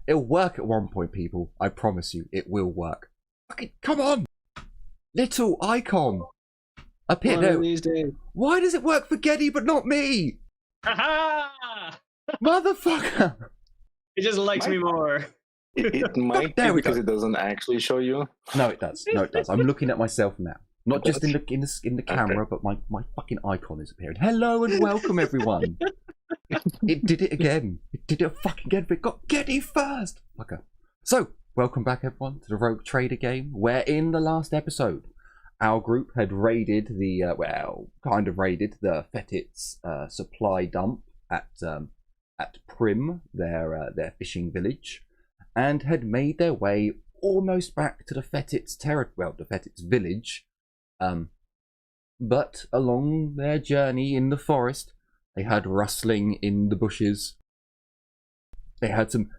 It'll work at one point, people. I promise you, it will work. Fucking come on! Little icon! Appear One there. of these days. Why does it work for Geddy but not me? Ha Motherfucker! It just likes me more. It might There be we because go. it doesn't actually show you. No, it does. No, it does. I'm looking at myself now. Not just in the camera, but my fucking icon is appearing. Hello and welcome, everyone. It did it again. It did it fucking again. But it got Geddy first. Fucker. So, welcome back, everyone, to the Rogue Trader game, where in the last episode, our group had raided the, kind of raided the Fettits supply dump at Prim, their fishing village, and had made their way almost back to the Fettits the Fettits village. But along their journey in the forest, they had rustling in the bushes. They had some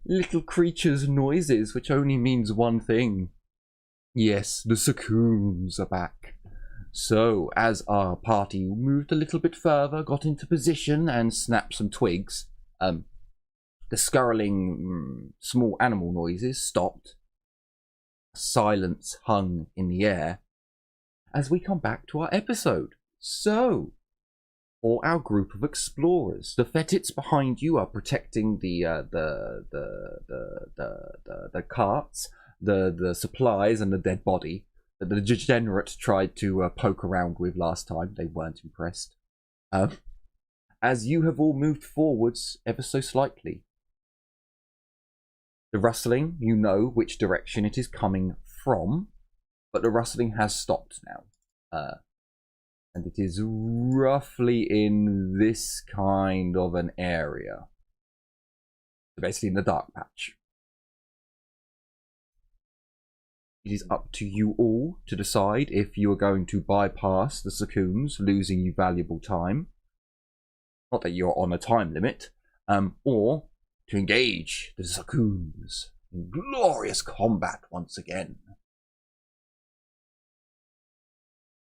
little creatures' noises, which only means one thing. Yes, the Sakoons are back. So, as our party moved a little bit further, got into position and snapped some twigs, the scurrying small animal noises stopped. Silence hung in the air as we come back to our episode. So, for our group of explorers, the Fettits behind you are protecting the carts, the supplies, and the dead body that the degenerate tried to poke around with last time. They weren't impressed. As you have all moved forwards ever so slightly, the rustling, you know which direction it is coming from, but the rustling has stopped now. And it is roughly in this kind of an area. Basically in the dark patch. It is up to you all to decide if you are going to bypass the Sakoons, losing you valuable time. Not that you're on a time limit. Or to engage the Sakoons in glorious combat once again.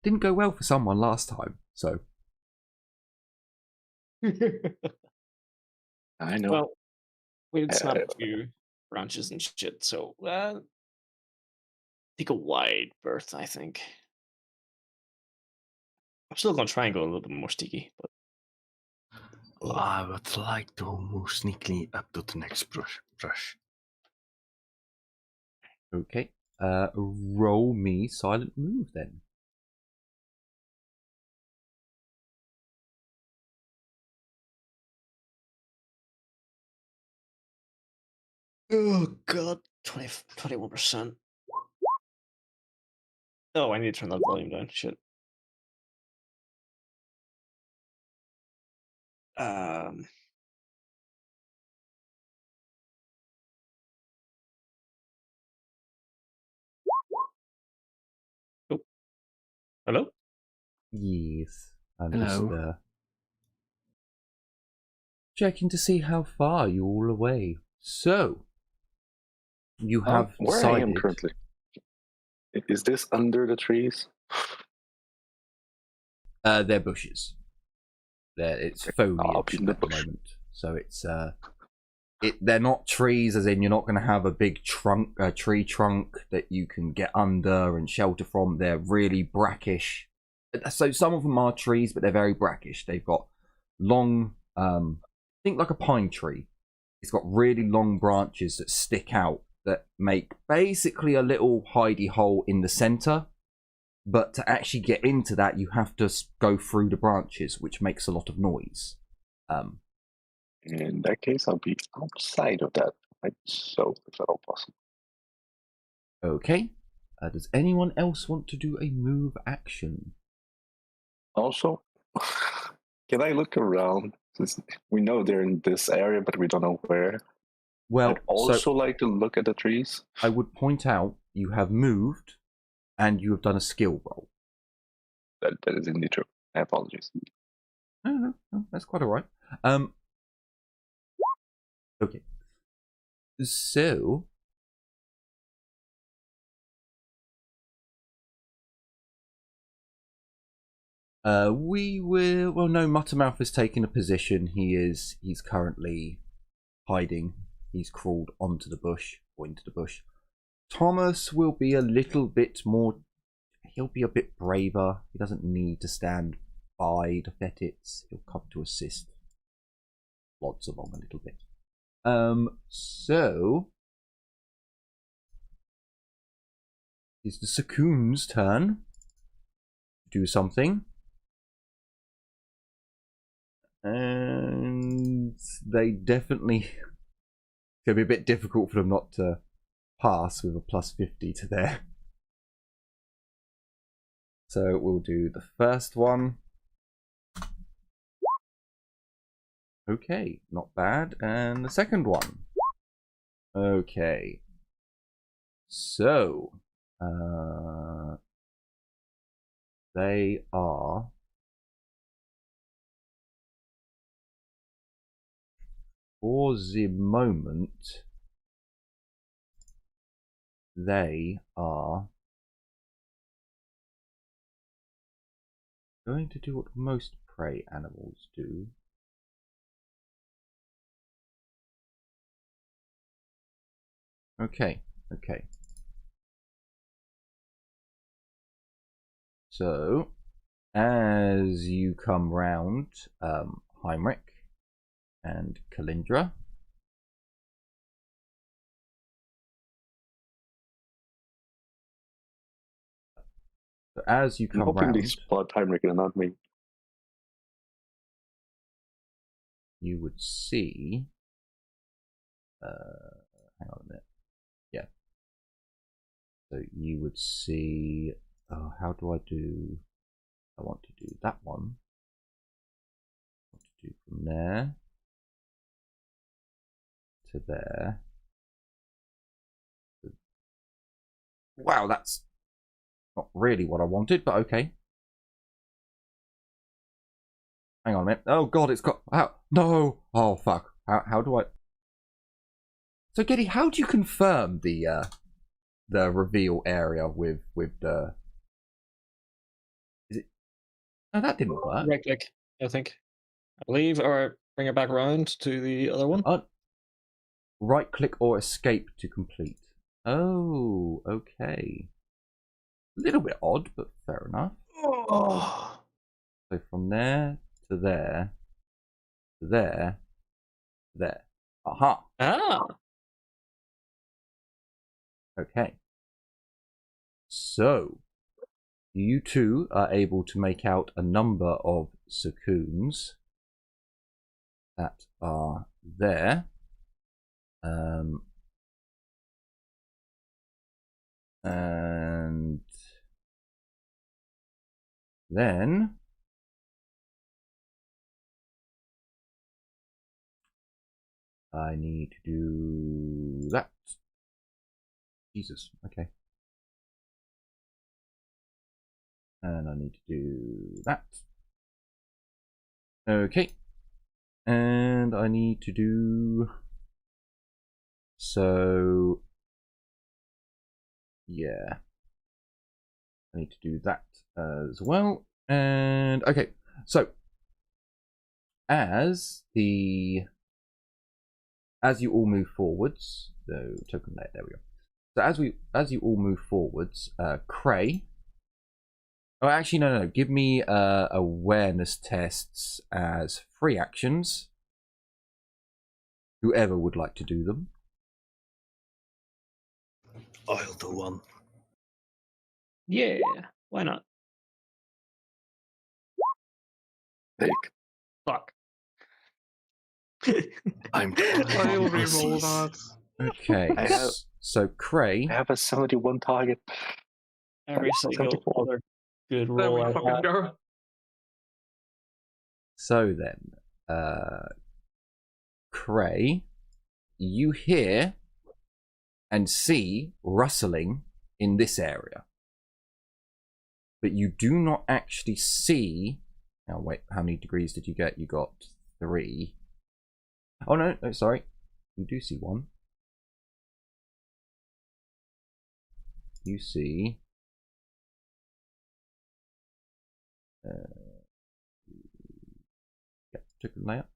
Didn't go well for someone last time, so. I know. Well, we did snap a few branches and shit, so take a wide berth, I think. I'm still gonna try and go a little bit more sticky, but I would like to move sneakily up to the next brush. Okay. Roll me silent move then. oh god, 21%. Oh, I need to turn that volume down. Shit. Oh. Hello? Yes. I'm Hello. just checking to see how far you're all away. So, you have where decided... I am currently. Is this under the trees? They're bushes. It's foliage in the at the bush. moment. So it's they're not trees, as in you're not going to have a big tree trunk that you can get under and shelter from. They're really brackish. So some of them are trees, but they're very brackish. They've got long, think like a pine tree. It's got really long branches that stick out that make basically a little hidey hole in the center. But to actually get into that, you have to go through the branches, which makes a lot of noise. In that case, I'll be outside of that. So, if at all possible. Okay. Does anyone else want to do a move action? Also, can I look around? Since we know they're in this area, but we don't know where. Well, I'd also so like to look at the trees. I would point out you have moved and you have done a skill roll. That is indeed true. I apologize. No, that's quite all right. Okay. So we will. Well, no. Muttermouth has taken a position. He's currently hiding. He's crawled onto the bush, or into the bush. Thomas will be a little bit more... He'll be a bit braver. He doesn't need to stand by the Fetits. He'll come to assist. Plods along a little bit. So... It's the Sakoon's turn to do something. And they definitely... It's going to be a bit difficult for them not to pass with a plus 50 to there. So we'll do the first one. Okay, not bad. And the second one. Okay. So, they are... For the moment, they are going to do what most prey animals do. Okay. So, as you come round, Heinrich and Kalindra. So as you I'm come hoping round, they spot Heinrich and not me. you would see... hang on a minute. Yeah. So you would see... Oh, how do I do... I want to do that one. I want to do from there to there. Wow, that's not really what I wanted, but okay. Hang on a minute. Oh god, it's got... How? No! Oh fuck. How do I... So Geddy, how do you confirm the reveal area with the... Is it... No, that didn't work. Right click, I think. I believe, or bring it back around to the other one. Right click or escape to complete. Oh, okay. A little bit odd, but fair enough. Oh. So from there to there, to there, there. Aha. Ah. Okay. So, you two are able to make out a number of Sakoons that are there. And then I need to do that. Jesus, okay. And I need to do that. Okay. And I need to do... So... Yeah. I need to do that as well. And okay, so as you all move forwards, so token layer, there we go. So as you all move forwards, Cray. Oh, actually, no. Give me awareness tests as free actions. Whoever would like to do them. I'll do one. Yeah, why not? Take. Fuck. I'm I'll calling re-roll pussies. that. Okay, I have- so Cray. I have a 71 target. Every single 74. other good There roll we I fucking had. go. So then, Cray, you hear and see rustling in this area. But you do not actually see... Now wait, how many degrees did you get? You got 3. Oh no, sorry. You do see 1. You see... token layer.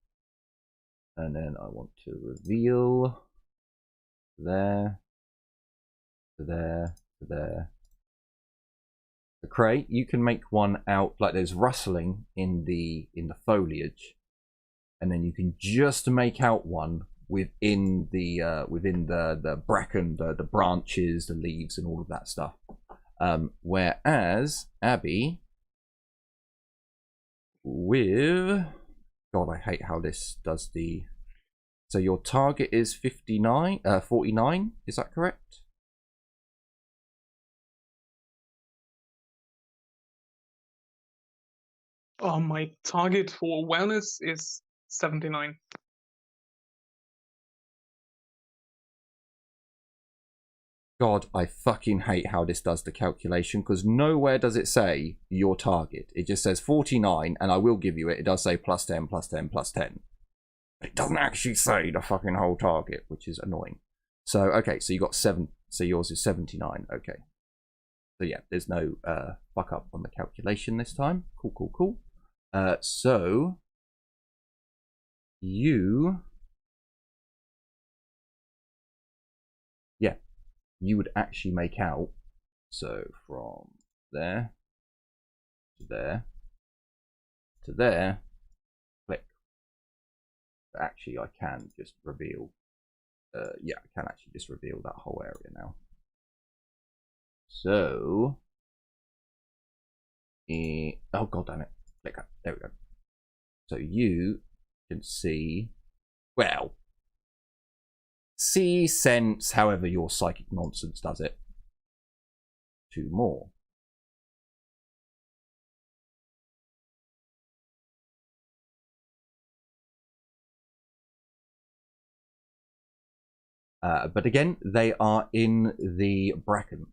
And then I want to reveal there, to there, to there. The Cray, you can make one out like there's rustling in the foliage, and then you can just make out one within the bracken, the branches, the leaves, and all of that stuff. Whereas Abby, with God, I hate how this does the. So your target is 49, is that correct? My target for awareness is 79. God, I fucking hate how this does the calculation, because nowhere does it say your target. It just says 49, and I will give you it. It does say plus 10, plus 10, plus 10. But it doesn't actually say the fucking whole target, which is annoying. So, okay, so you got 7. So yours is 79. Okay. So yeah, there's no fuck up on the calculation this time. Cool, cool, cool. So you... Yeah, you would actually make out, so from there to there to there, click. But actually, I can just reveal. Yeah, I can actually just reveal that whole area now. So, oh god damn it! Click up. There we go. So you can see, well, see, sense, however your psychic nonsense does it. 2 more. But again, they are in the bracken.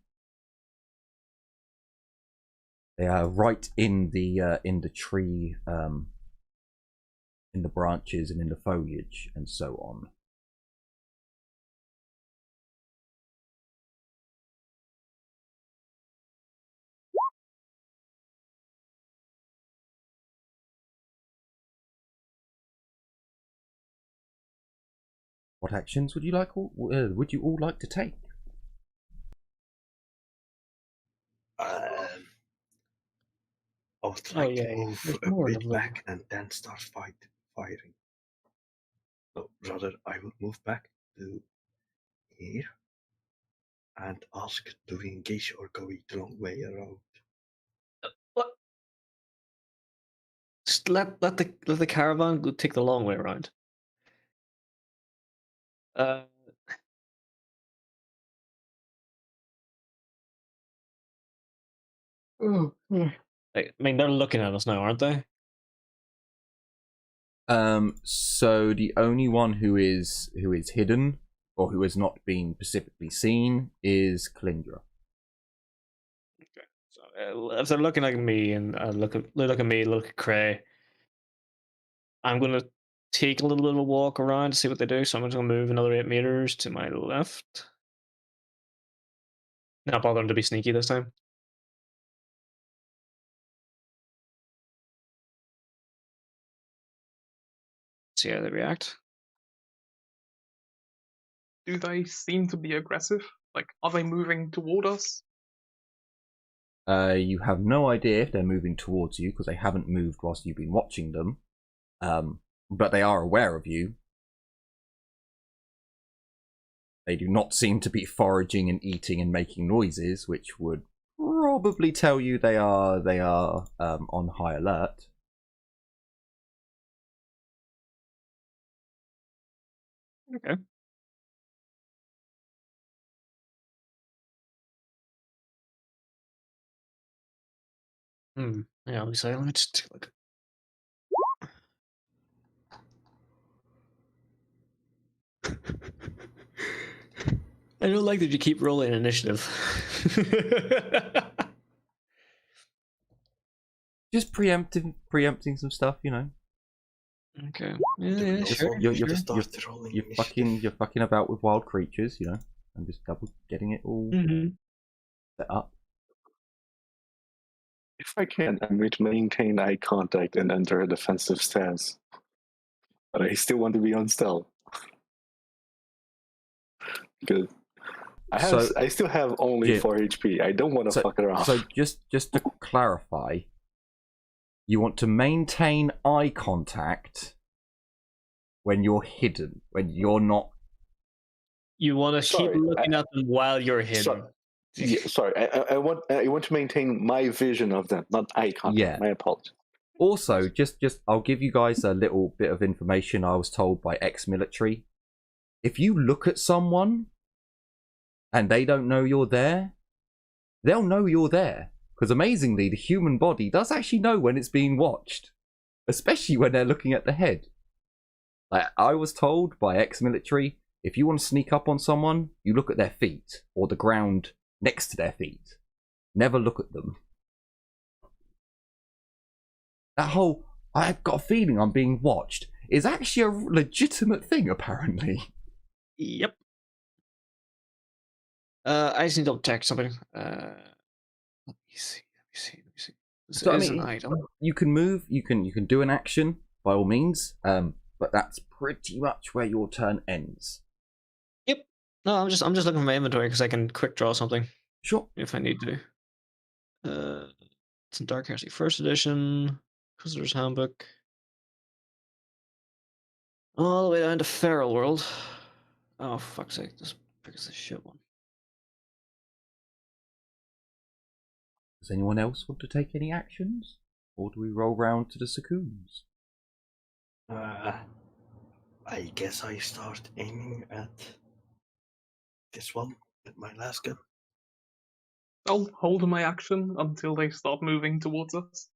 They are right in the tree, in the branches and in the foliage and so on. What actions would you like? Would you all like to take? I would like to move There's a more bit of them. back and then start firing. So rather, I would move back to here and ask, do we engage or go the long way around? What? Just let the caravan go take the long way around. I mean, they're looking at us now, aren't they? So the only one who is hidden or who has not been specifically seen is Kalindra. Okay. So if they're looking at me and look at me, look at Cray, I'm gonna take a little bit of a walk around to see what they do. So I'm just gonna move another 8 meters to my left. Not bothering to be sneaky this time. See how they react. Do they seem to be aggressive? Like, are they moving toward us? You have no idea if they're moving towards you because they haven't moved whilst you've been watching them. But they are aware of you. They do not seem to be foraging and eating and making noises, which would probably tell you they are on high alert. Okay. Yeah, let me say, let me just take a look. I don't like that you keep rolling initiative. Just preempting some stuff, you know. Okay. Yeah, sure. You're rolling fucking about with wild creatures, you know, and just double getting it all set up. If I can, I'm going to maintain eye contact and enter a defensive stance. But I still want to be on stealth. Good. I So- still have only Yeah. 4 HP. I don't want to fuck around. So just to clarify, you want to maintain eye contact when you're hidden, when you're not. You want to keep Sorry, looking at them while you're hidden. Sorry, I want to maintain my vision of them, not eye contact. Yeah. My apologies. Also, just I'll give you guys a little bit of information I was told by ex-military. If you look at someone and they don't know you're there, they'll know you're there. Because amazingly, the human body does actually know when it's being watched, especially when they're looking at the head. Like, I was told by ex-military, if you want to sneak up on someone, you look at their feet or the ground next to their feet. Never look at them. That whole, I've got a feeling I'm being watched, is actually a legitimate thing, apparently. Yep. I just need to double check something. Let me see. This So, I is mean, an item. You can move, you can do an action, by all means, but that's pretty much where your turn ends. Yep. No, I'm just looking for my inventory because I can quick draw something Sure. if I need to. It's in Dark Heresy First Edition, Visitor's Handbook. All the way down to Feral World. Oh, fuck's sake, this is the shit one. Does anyone else want to take any actions? Or do we roll round to the Sacoons? I guess I start aiming at this one with my last gun. I'll hold my action until they start moving towards us.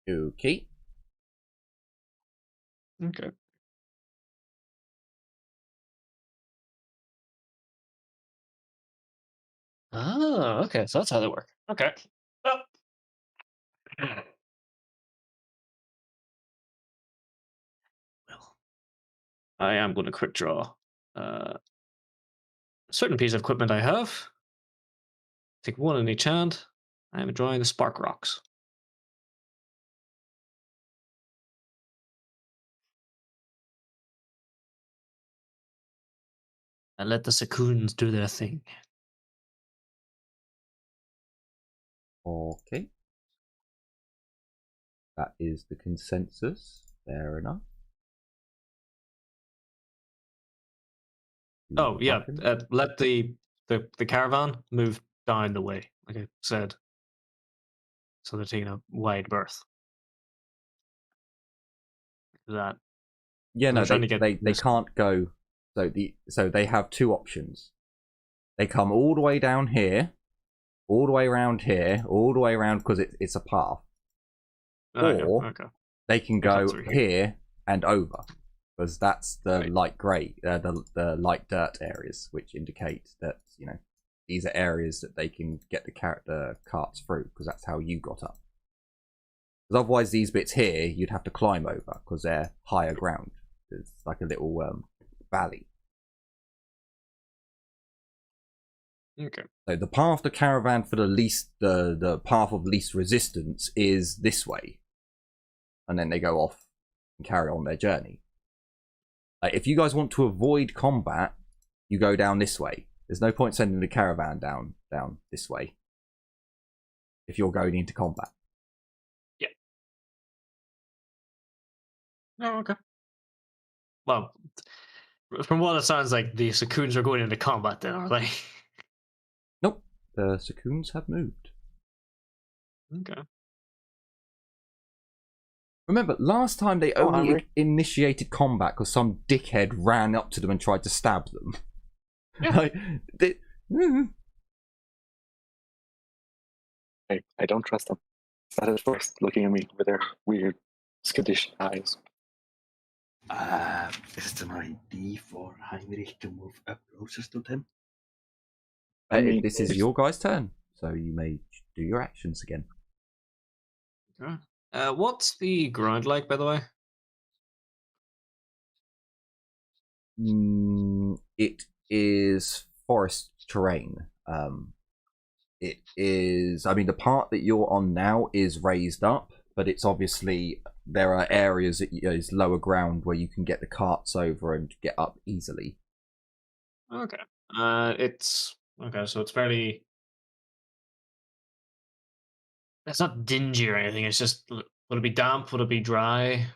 Okay. Okay. Oh, okay, so that's how they work. Okay. Oh. Well, I am going to quick draw a certain piece of equipment I have. Take one in each hand. I am drawing the spark rocks. And let the Sacoons do their thing. Okay. That is the consensus. Fair enough. Oh yeah, let the caravan move down the way, like I said, so they're taking a wide berth. That Yeah, no, they're trying they to get they can't go. So they have two options. They come all the way down here, all the way around here, all the way around because it's a path. Or they can go here and over, because that's the light grey, the light dirt areas, which indicate that these are areas that they can get the carts through, because that's how you got up. Because otherwise, these bits here you'd have to climb over because they're higher ground. It's like a little valley. Okay. So the path to caravan for the path of least resistance is this way, and then they go off and carry on their journey. If you guys want to avoid combat, you go down this way. There's no point sending the caravan down this way if you're going into combat. Yeah. Oh, okay. Well, from what it sounds like, the Sacoons are going into combat then, are they? Nope. The Sacoons have moved. Okay. Remember, last time they only initiated combat because some dickhead ran up to them and tried to stab them. Yeah. I don't trust them. Not at first, looking at me with their weird, skittish eyes. Is it an idea for Heinrich to move up closest to them? I mean, this is your guys' turn, so you may do your actions again. Okay. What's the ground like, by the way? It is forest terrain. It is, I mean, the part that you're on now is raised up, but it's obviously, there are areas that is lower ground where you can get the carts over and get up easily. Okay. It's okay. So it's fairly. It's not dingy or anything. It's just. Would it be damp? Would it be dry?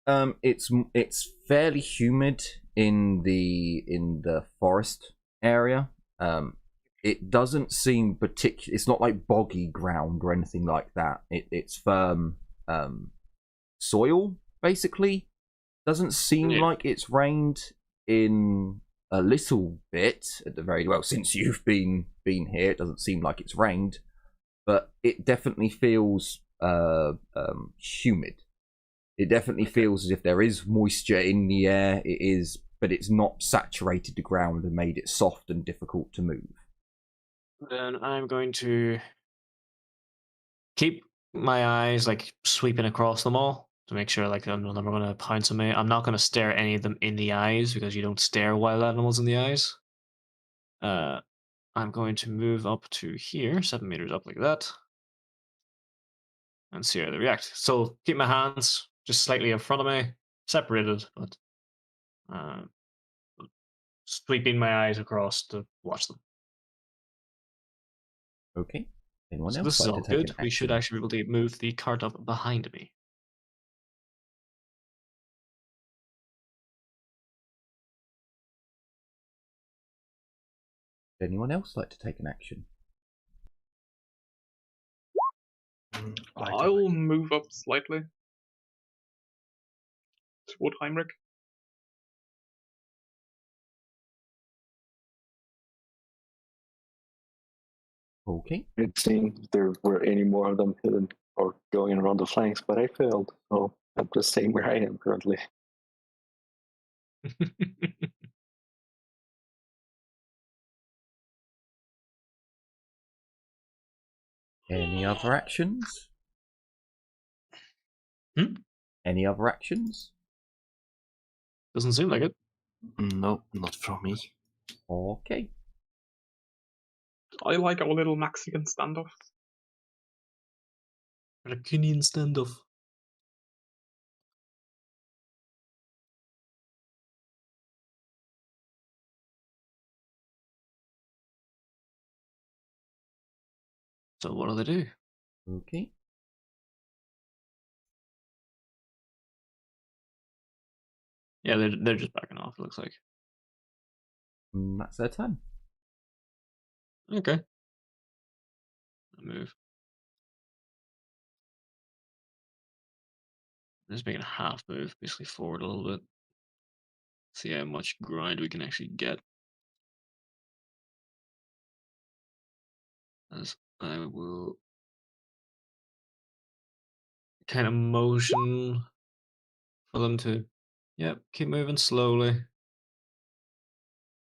It's fairly humid in the forest area. It doesn't seem particular. It's not like boggy ground or anything like that. It's firm soil basically. Doesn't seem like it's rained in a little bit at the very well since you've been here. It doesn't seem like it's rained, but it definitely feels humid. It definitely feels as if there is moisture in the air. It is, but it's not saturated the ground and made it soft and difficult to move. Then I'm going to keep my eyes like sweeping across them all to make sure like I'm never going to pounce on me. I'm not going to stare any of them in the eyes because you don't stare wild animals in the eyes. I'm going to move up to here, 7 meters up like that, and see how they react. So keep my hands just slightly in front of me, separated, but sweeping my eyes across to watch them. Okay. Anyone So else this is like all to take good. an We should action? actually be able to move the cart up behind me. Would anyone else like to take an action? I'll move up slightly toward Heinrich. Okay. It seemed there were any more of them hidden or going around the flanks, but I failed. So I'm just staying where I am currently. Any other actions? Any other actions? Doesn't seem like it. No, not from me. Okay. I like our little Mexican standoff. Raccoonian standoff. So what do they do? Okay. Yeah, they're just backing off. It looks like. That's their turn. Okay. I'll move. Just making a half move, basically forward a little bit. See how much grind we can actually get. As I will kind of motion for them to, yep, keep moving slowly.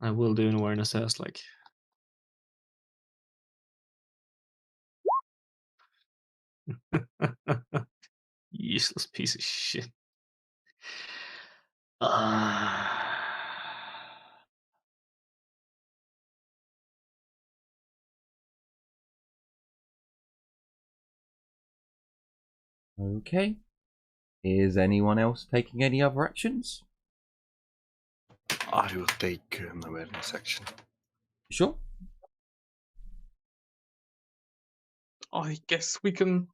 I will do an awareness test, like. Useless piece of shit. Okay. Is anyone else taking any other actions? I will take an awareness action. Sure. I guess we can,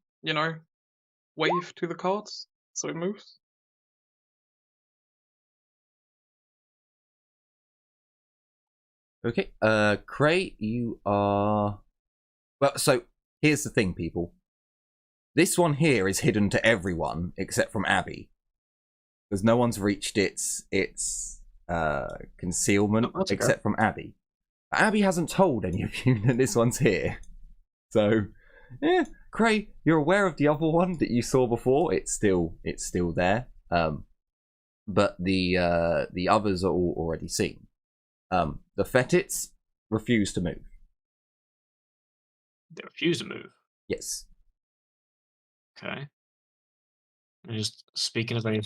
wave to the carts so it moves. Okay. Cray, you are. Well, so here's the thing, people. This one here is hidden to everyone except from Abby, because no one's reached its concealment except from Abby. Abby hasn't told any of you that this one's here. So, yeah, Cray, you're aware of the other one that you saw before. It's still there. But the others are all already seen. The Fetits refuse to move. They refuse to move. Yes. Okay. I'm just speaking as I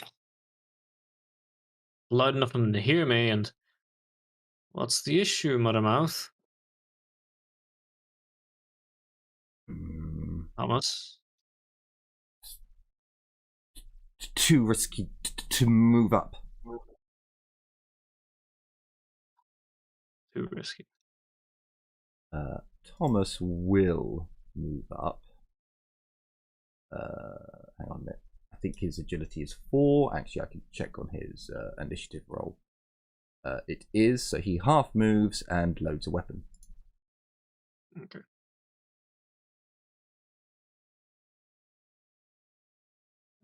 loud enough for them to hear me, and what's the issue, Mothermouth? Thomas. Too risky to move up. Too risky. Thomas will move up. Hang on a minute. I think his agility is 4. Actually, I can check on his initiative roll. It is, so he half moves and loads a weapon. Okay.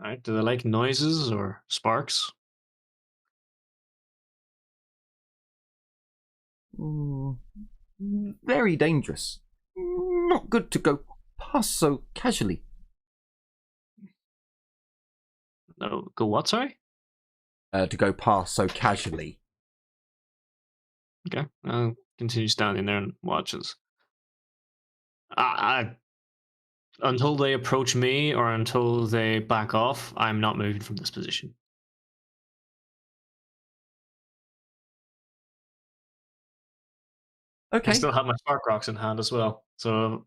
Alright, do they like noises or sparks? Very dangerous. Not good to go past so casually. No, go what, sorry? To go past so casually. Okay, I'll continue standing there and watches. Until they approach me or until they back off, I'm not moving from this position. Okay. I still have my spark rocks in hand as well, so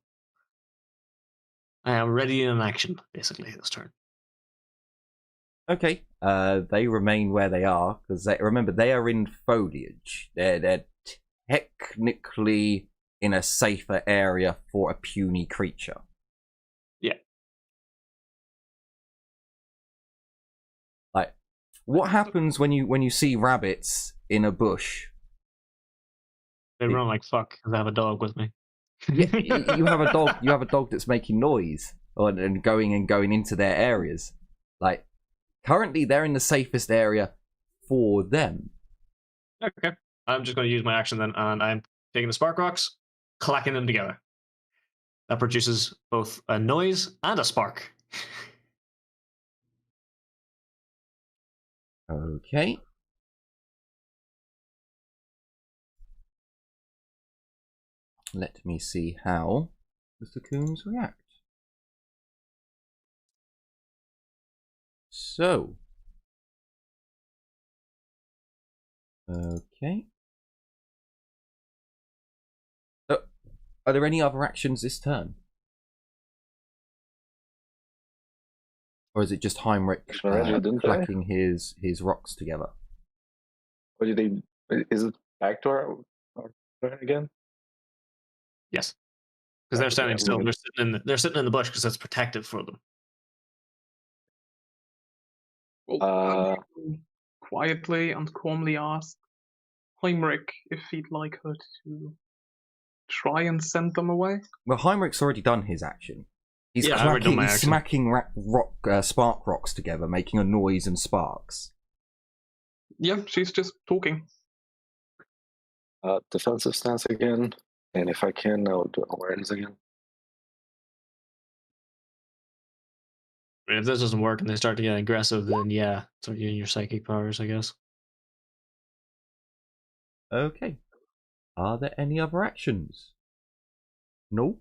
I am ready in action, basically, this turn. Okay. They remain where they are because remember they are in foliage. They're technically in a safer area for a puny creature. Yeah. Like, what happens when you see rabbits in a bush? They run like fuck because I have a dog with me. Yeah, you have a dog. You have a dog that's making noise and going into their areas. Like, currently, they're in the safest area for them. Okay. I'm just going to use my action then, and I'm taking the spark rocks, clacking them together. That produces both a noise and a spark. Okay. Let me see how the Cocoons react. So. Okay. Are there any other actions this turn? Or is it just Heinrich clacking his rocks together? What did they? Is it back to our turn again? Yes. Because they're standing still. can... They're sitting in the bush because that's protective for them. Well, quietly and calmly asked Heinrich if he'd like her to try and send them away. Well, Heinrich's already done his action. He's he's smacking spark rocks together, making a noise and sparks. Yeah, she's just talking. Defensive stance again, and if I can, I'll do awareness again. If this doesn't work and they start to get aggressive, then yeah, start using your psychic powers, I guess. Okay. Are there any other actions? No?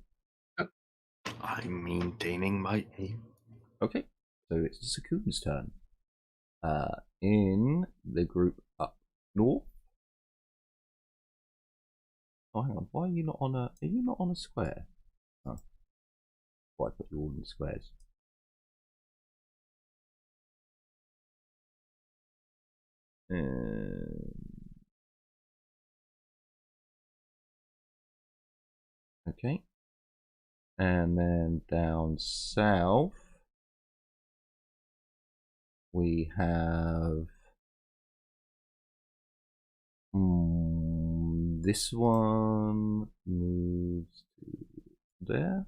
I'm maintaining my aim. Okay. So it's the Cocoon's turn. In the group up north. Oh, hang on. Why are you not on a... Are you not on a square? Oh. Why put you all in squares? Okay. And then down south, we have this one moves to there.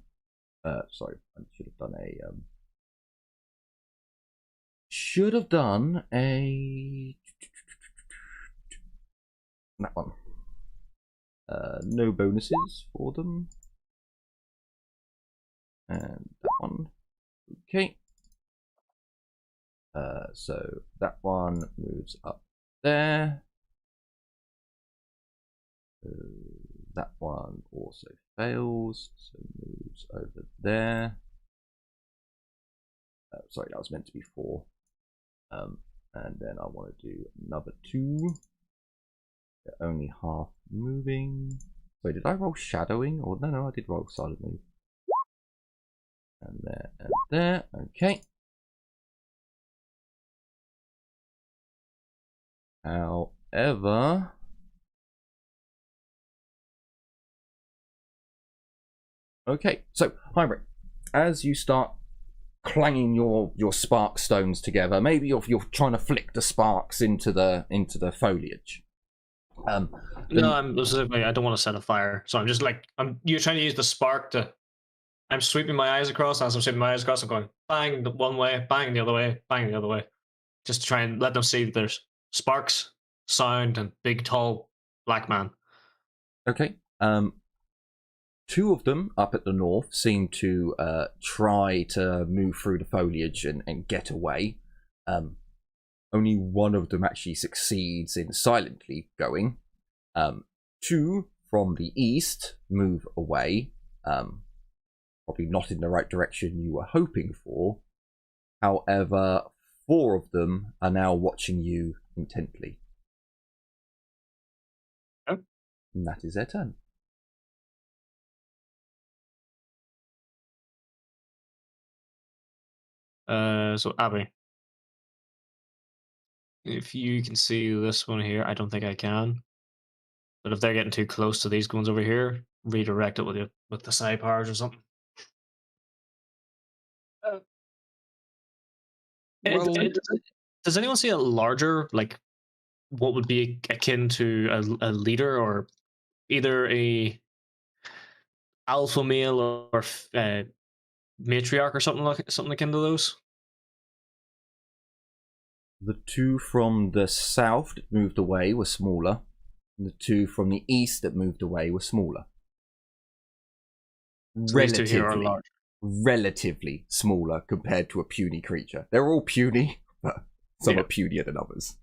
Sorry, I should have done that one. No bonuses for them. And that one. Okay. So that one moves up there. That one also fails, so moves over there. Sorry, that was meant to be 4. And then I want to do another 2. They're only half moving. Wait, did I roll shadowing? Or no, I did roll silent move. And there, and there. Okay. However, okay, so Heinrich, as you start clanging your spark stones together, maybe you're trying to flick the sparks into the foliage. No, I don't want to set a fire, so I'm just like you're trying to use the spark to. I'm sweeping my eyes across. As I'm sweeping my eyes across, I'm going bang the one way, bang the other way, bang the other way, just to try and let them see that there's sparks, sound, and big tall black man. Okay. Two of them up at the north seem to try to move through the foliage and get away. Only one of them actually succeeds in silently going. Two from the east move away. Probably not in the right direction you were hoping for. However, four of them are now watching you intently. Oh. And that is their turn. So Abby, if you can see this one here, I don't think I can. But if they're getting too close to these ones over here, redirect it with the side powers or something. Well, Does anyone see a larger, like, what would be akin to a leader, or either a alpha male or matriarch or something akin to those? The two from the south that moved away were smaller. And the two from the east that moved away were smaller. So these two here are large. Relatively smaller compared to a puny creature. They're all puny, but some are punier than others.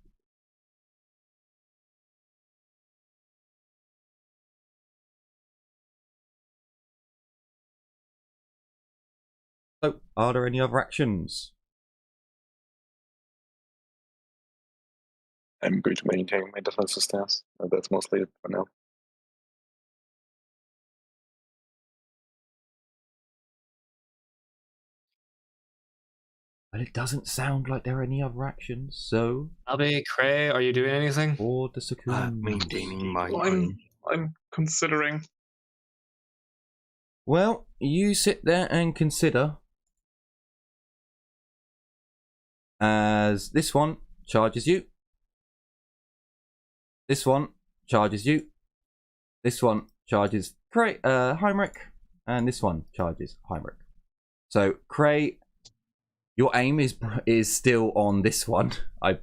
So, are there any other actions? I'm going to maintain my defensive stance. That's mostly it for now. But it doesn't sound like there are any other actions, so... Abby, Cray, are you doing anything? Or the Sakun. Maintaining my... I'm considering. Well, you sit there and consider. As this one charges you. This one charges you. This one charges Heinrich. And this one charges Heinrich. So, Cray, your aim is still on this one.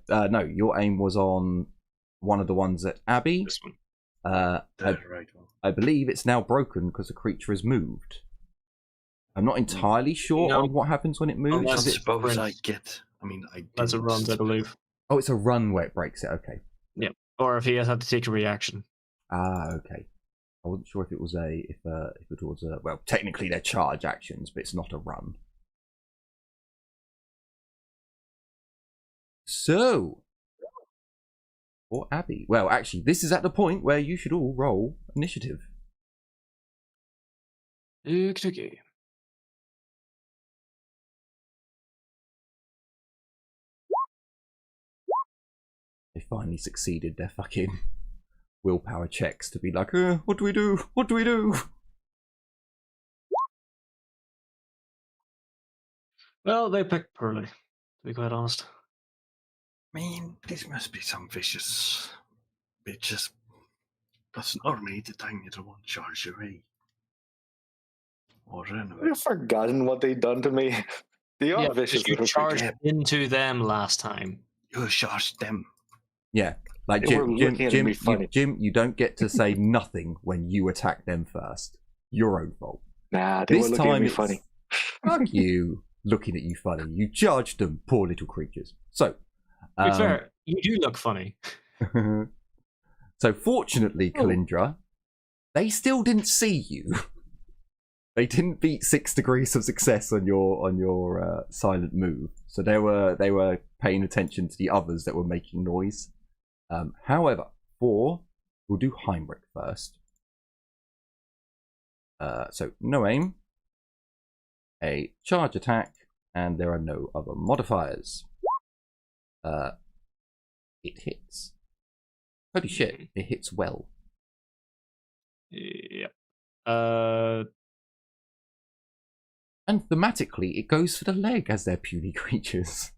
No, your aim was on one of the ones at Abby. This one. right one. I believe it's now broken because the creature has moved. I'm not entirely sure on what happens when it moves. Unless I it's suppose sprint. I get... I mean, That's a run, I believe. Oh, it's a run where it breaks it. Okay. Yeah. Or if he has had to take a reaction. Ah, okay. I wasn't sure if it was if it was a, well, technically they're charge actions, but it's not a run. So, for Abby, well, actually, this is at the point where you should all roll initiative. Okay. They finally succeeded their fucking willpower checks to be like, what do we do? What do we do? Well, they picked poorly, to be quite honest. I mean, this must be some vicious bitches. Because normally the tiny little one charge away. Or run away. I've forgotten what they done to me. They are vicious. You little charged creatures. into them last time. You charged them. Yeah, like They were looking at me funny. Jim, you don't get to say nothing when you attack them first. Your own fault. Nah, they This were looking at time me it's funny. fuck you, looking at you funny. You charged them, poor little creatures. So, To be fair, you do look funny. so fortunately, Kalindra, they still didn't see you. They didn't beat 6 degrees of success on your silent move. So they were paying attention to the others that were making noise. However, we'll do Heinrich first. So no aim. a charge attack, and there are no other modifiers. It hits. Holy shit, it hits well. Yep. And thematically, it goes for the leg as they're puny creatures.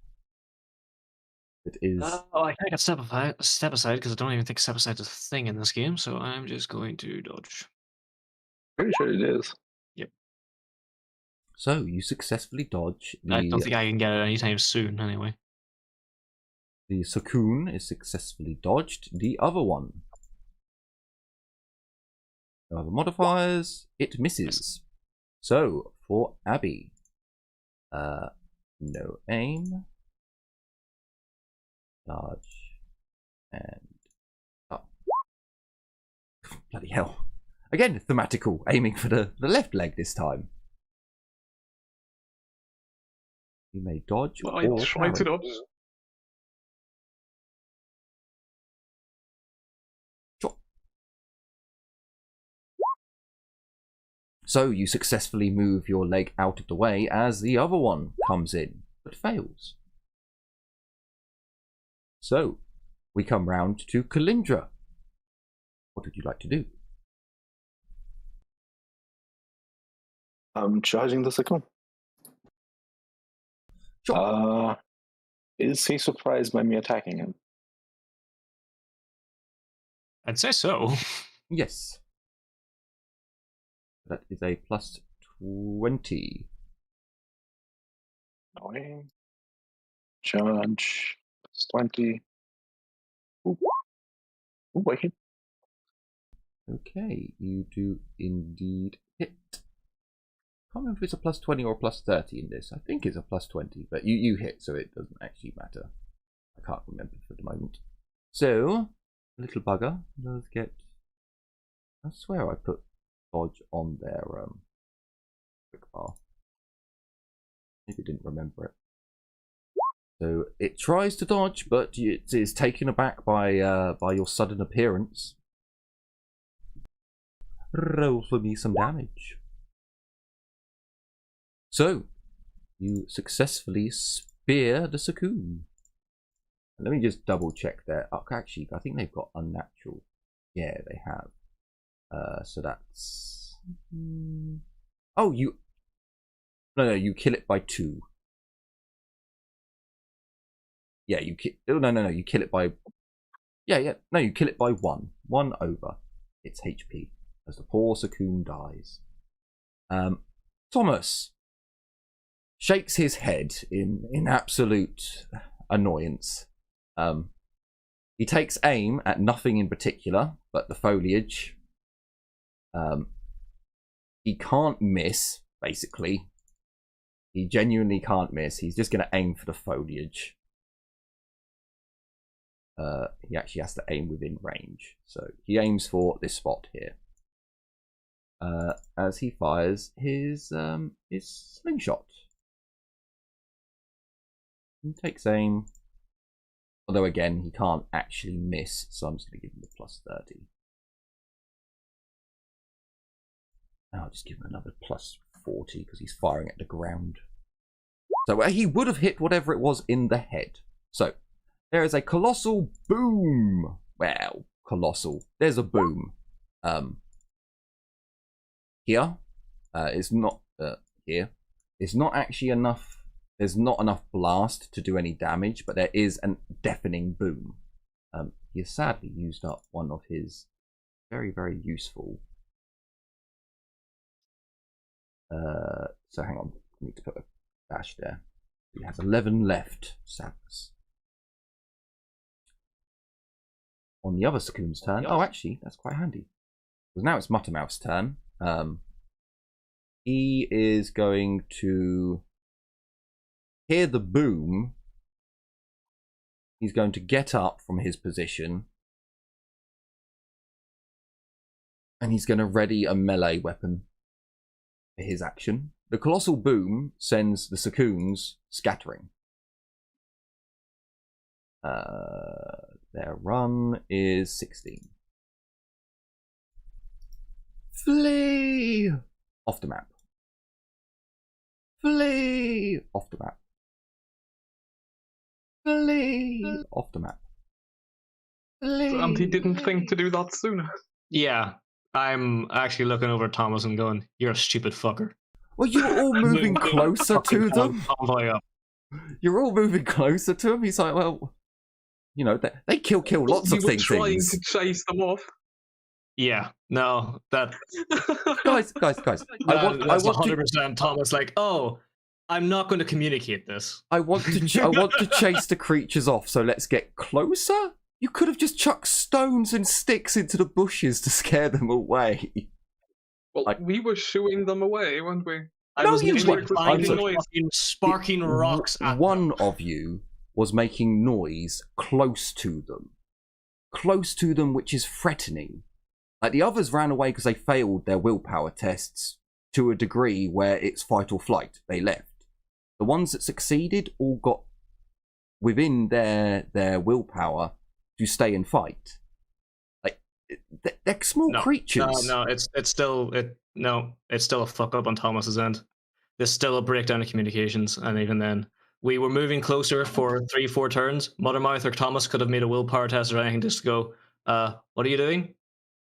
It is. Oh, I can't step aside because I don't even think step aside is a thing in this game, so I'm just going to dodge. Pretty sure it is. So you successfully dodge. I don't think I can get it anytime soon, anyway. The Succoon is successfully dodged. The other one. No other modifiers. It misses. So for Abby, no aim. Charge and up. Bloody hell. Again, thematical, aiming for the left leg this time. You may dodge Well, or I tried to parry. dodge. Sure. So you successfully move your leg out of the way as the other one comes in, but fails. So, we come round to Kalindra. What would you like to do? I'm charging the Succumb. Sure. Is he surprised by me attacking him? I'd say so. Yes. That is a plus 20. Annoying. Charge. Plus 20. Ooh. Ooh, I hit. Okay, you do indeed hit. I can't remember if it's a plus 20 or a plus 30 in this. I think it's a plus 20, but you hit, so it doesn't actually matter. I can't remember for the moment. So, little bugger does get... I swear I put dodge on their quick bar. Maybe didn't remember it. So it tries to dodge, but it is taken aback by your sudden appearance. Roll for me some damage. So, you successfully spear the Succoon. Let me just double check there. Oh, actually, I think they've got unnatural. Yeah, they have. So that's... Oh, you... No, you kill it by 2. Yeah, you kill... Oh, no, you kill it by... Yeah. No, you kill it by 1. 1 over its HP. As the poor Succoon dies. Thomas shakes his head in absolute annoyance. He takes aim at nothing in particular, but the foliage. He can't miss, basically. He genuinely can't miss. He's just going to aim for the foliage. He actually has to aim within range. So he aims for this spot here. As he fires his slingshot. He takes aim. Although again, he can't actually miss, so I'm just going to give him the plus 30. I'll just give him another plus 40 because he's firing at the ground. So he would have hit whatever it was in the head. So there is a colossal boom. Well, colossal. There's a boom. Here. It's not here. It's not actually enough. There's not enough blast to do any damage, but there is a deafening boom. He has sadly used up one of his very, very useful. So hang on. I need to put a dash there. He has 11 left. Sadness. On the other Succoon's turn. Oh, actually, that's quite handy. Because now it's Muttermouth's turn. He is going to hear the boom. He's going to get up from his position. And he's going to ready a melee weapon for his action. The colossal boom sends the Succoons scattering. Their run is 16. Flee! Off the map. Flee! Off the map. Flee! Off the map. Flee! And he didn't think to do that sooner. Yeah, I'm actually looking over at Thomas and going, "You're a stupid fucker." Well, you're all moving closer to them. Convoy up. You're all moving closer to him. He's like, well, you know, they kill lots of We were trying things. to chase them off. Yeah, no, that Guys. that's I want 100% Thomas. Like, oh, I'm not going to communicate this. I want to chase the creatures off. So let's get closer. You could have just chucked stones and sticks into the bushes to scare them away. Well, we were shooing them away, weren't we? I No, was you literally weren't. finding I'm sorry. fucking sparking rocks at One them. of you was making noise close to them, which is threatening. Like the others ran away because they failed their willpower tests to a degree where it's fight or flight. They left. The ones that succeeded all got within their willpower to stay and fight. Like they're small creatures. No, it's still a fuck up on Thomas's end. There's still a breakdown of communications, and even then, we were moving closer for 3-4 turns. Mothermouth or Thomas could have made a willpower test or anything just to go, what are you doing?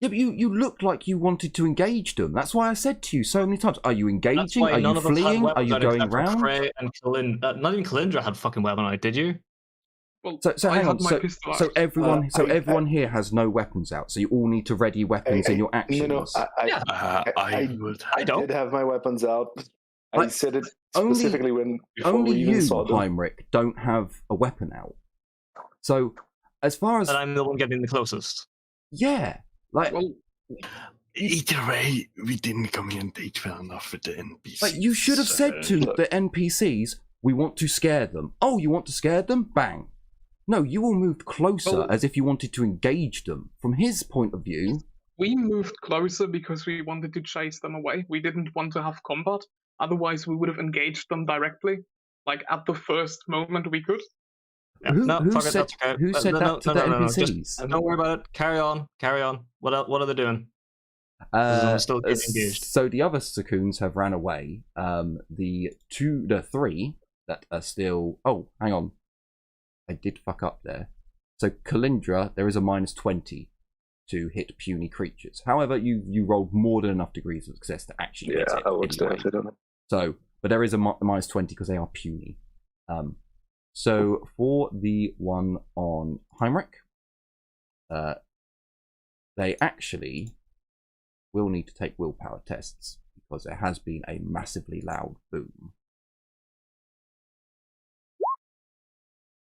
Yeah, but you looked like you wanted to engage them. That's why I said to you so many times, are you engaging? Are you fleeing? Are you going round? And not even Kalindra had fucking weapon out, did you? Well, So I hang on. had my pistol out. So everyone here has no weapons out. So you all need to ready weapons in your actions. I did have my weapons out. I Like, said it only- specifically before Only we even you, saw them. Heinrich, don't have a weapon out. So as far as And I'm the one getting the closest. yeah, like Well, Either way, we didn't communicate well enough with the NPCs. like you should have said to the NPCs, "We want to scare them." Oh, you want to scare them? Bang! No, you all moved closer Well- as if you wanted to engage them. From his point of view, we moved closer because we wanted to chase them away. We didn't want to have combat. Otherwise, we would have engaged them directly, like at the first moment we could. Yeah, who fuck it, said that's okay. who said that to the NPCs? Just, don't worry about it. Carry on. What are they doing? I'm still getting engaged. So the other Sakuns have ran away. The three that are still. Oh, hang on. I did fuck up there. So Kalindra, there is a -20 to hit puny creatures. However, you rolled more than enough degrees of success to actually hit it. I would still anyway. have hit on it. So, but there is a -20 because they are puny. So for the one on Heinrich, they actually will need to take willpower tests because there has been a massively loud boom.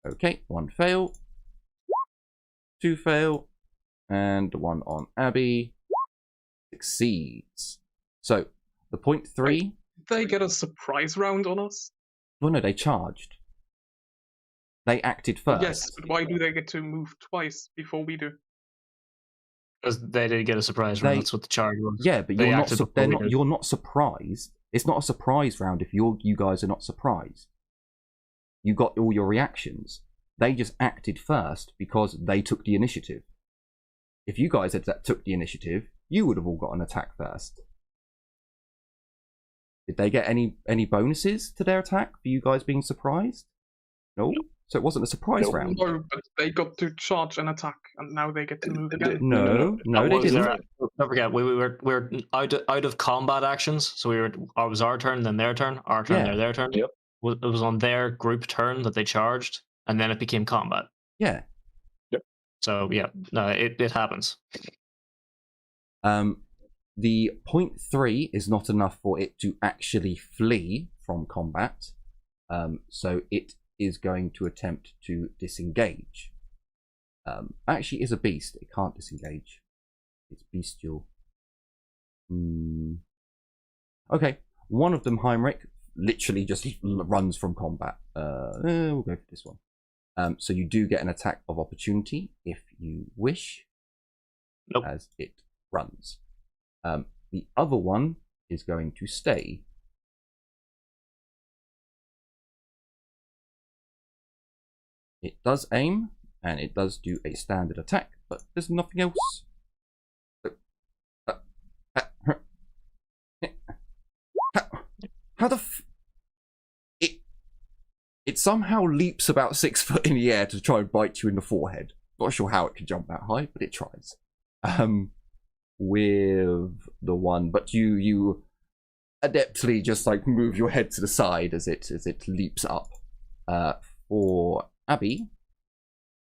Okay, 1 fail, 2 fail, and the one on Abby succeeds. So the .3. Did they get a surprise round on us? Well, no, they charged. They acted first. Yes, but why do they get to move twice before we do? Because they did get a surprise round. That's what the charge was. Yeah, but They you're not. acted before we did. You're not surprised. It's not a surprise round if you guys are not surprised. You got all your reactions. They just acted first because they took the initiative. If you guys had took the initiative, you would have all got an attack first. Did they get any bonuses to their attack for you guys being surprised? No. So it wasn't a surprise round. No, but they got to charge an attack, and now they get to move again. No, they Was didn't. there- Don't forget, we were out of combat actions, so it was our turn, then their turn, our turn, Yeah. their turn. Yep. It was on their group turn that they charged, and then it became combat. Yeah. So yeah, no, it happens. The .3 is not enough for it to actually flee from combat. So it is going to attempt to disengage. Actually, is a beast. It can't disengage. It's bestial. Okay, one of them, Heinrich, literally just runs from combat. We'll go for this one. So you do get an attack of opportunity if you wish, as it runs. The other one is going to stay. It does aim, and it does do a standard attack, but there's nothing else. How the It somehow leaps about 6 foot in the air to try and bite you in the forehead. Not sure how it can jump that high, but it tries. With the one, but you adeptly just like move your head to the side as it leaps up. For Abby,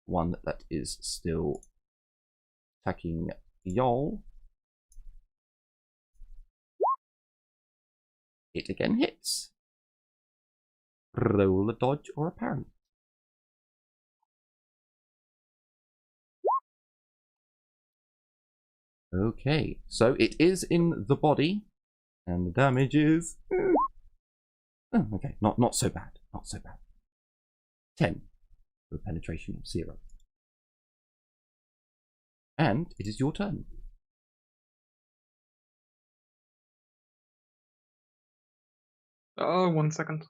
one that is still attacking y'all. It again hits. Roll a dodge or a parry. Okay, so it is in the body, and the damage is... Oh, okay, not so bad, not so bad. 10 for a penetration of 0. And it is your turn. Oh, 1 second.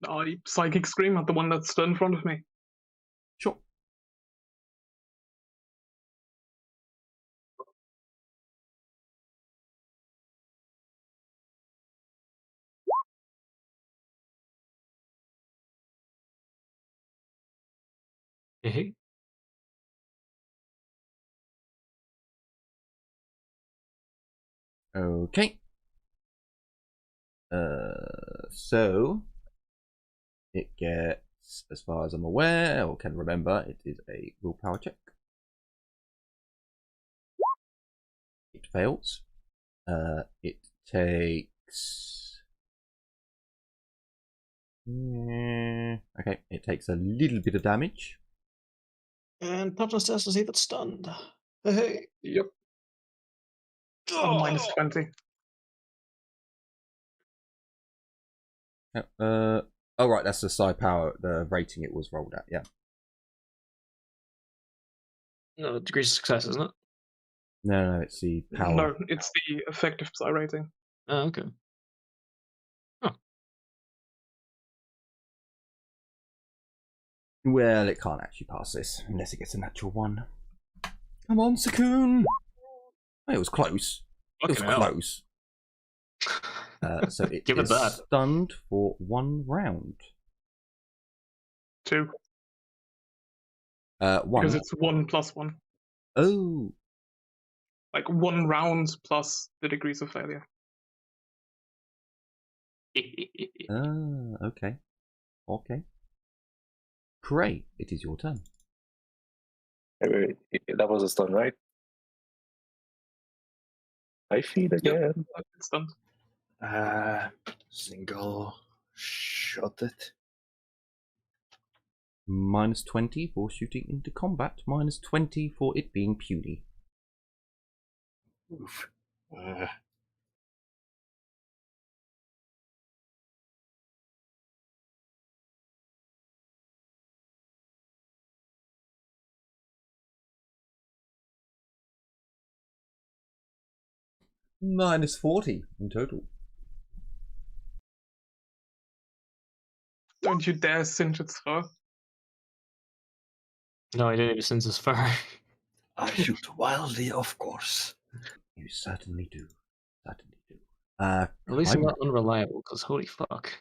I psychic scream at the one that's stood in front of me. Sure. Hey. Okay. So it gets, as far as I'm aware or can remember, it is a willpower check. It fails. It takes. Okay, it takes a little bit of damage. And Pepper's test to see if it's stunned. Hey. Yep. Oh, minus 20. Oh right, that's the psi power, the rating it was rolled at. Yeah. No, degrees of success, isn't it? No, it's the power. No, it's the effective psi rating. Oh, okay. Well, it can't actually pass this unless it gets a natural 1. Come on, Sakun. Oh, it was close. It was close. So it Give is it that. stunned for 1 round. 2. 1. Because it's 1 plus 1. Oh. Like 1 round plus the degrees of failure. Okay. Okay. Cray, it is your turn. Wait, that was a stun, right? I feed again. It's stunned. Single shot it. Minus 20 for shooting into combat. Minus 20 for it being puny. Oof. Minus 40 in total. Don't you dare cinch its throat. No, I didn't even sense his fur. I shoot wildly, of course. You certainly do. Certainly do. At least I'm Climber. not unreliable, because holy fuck.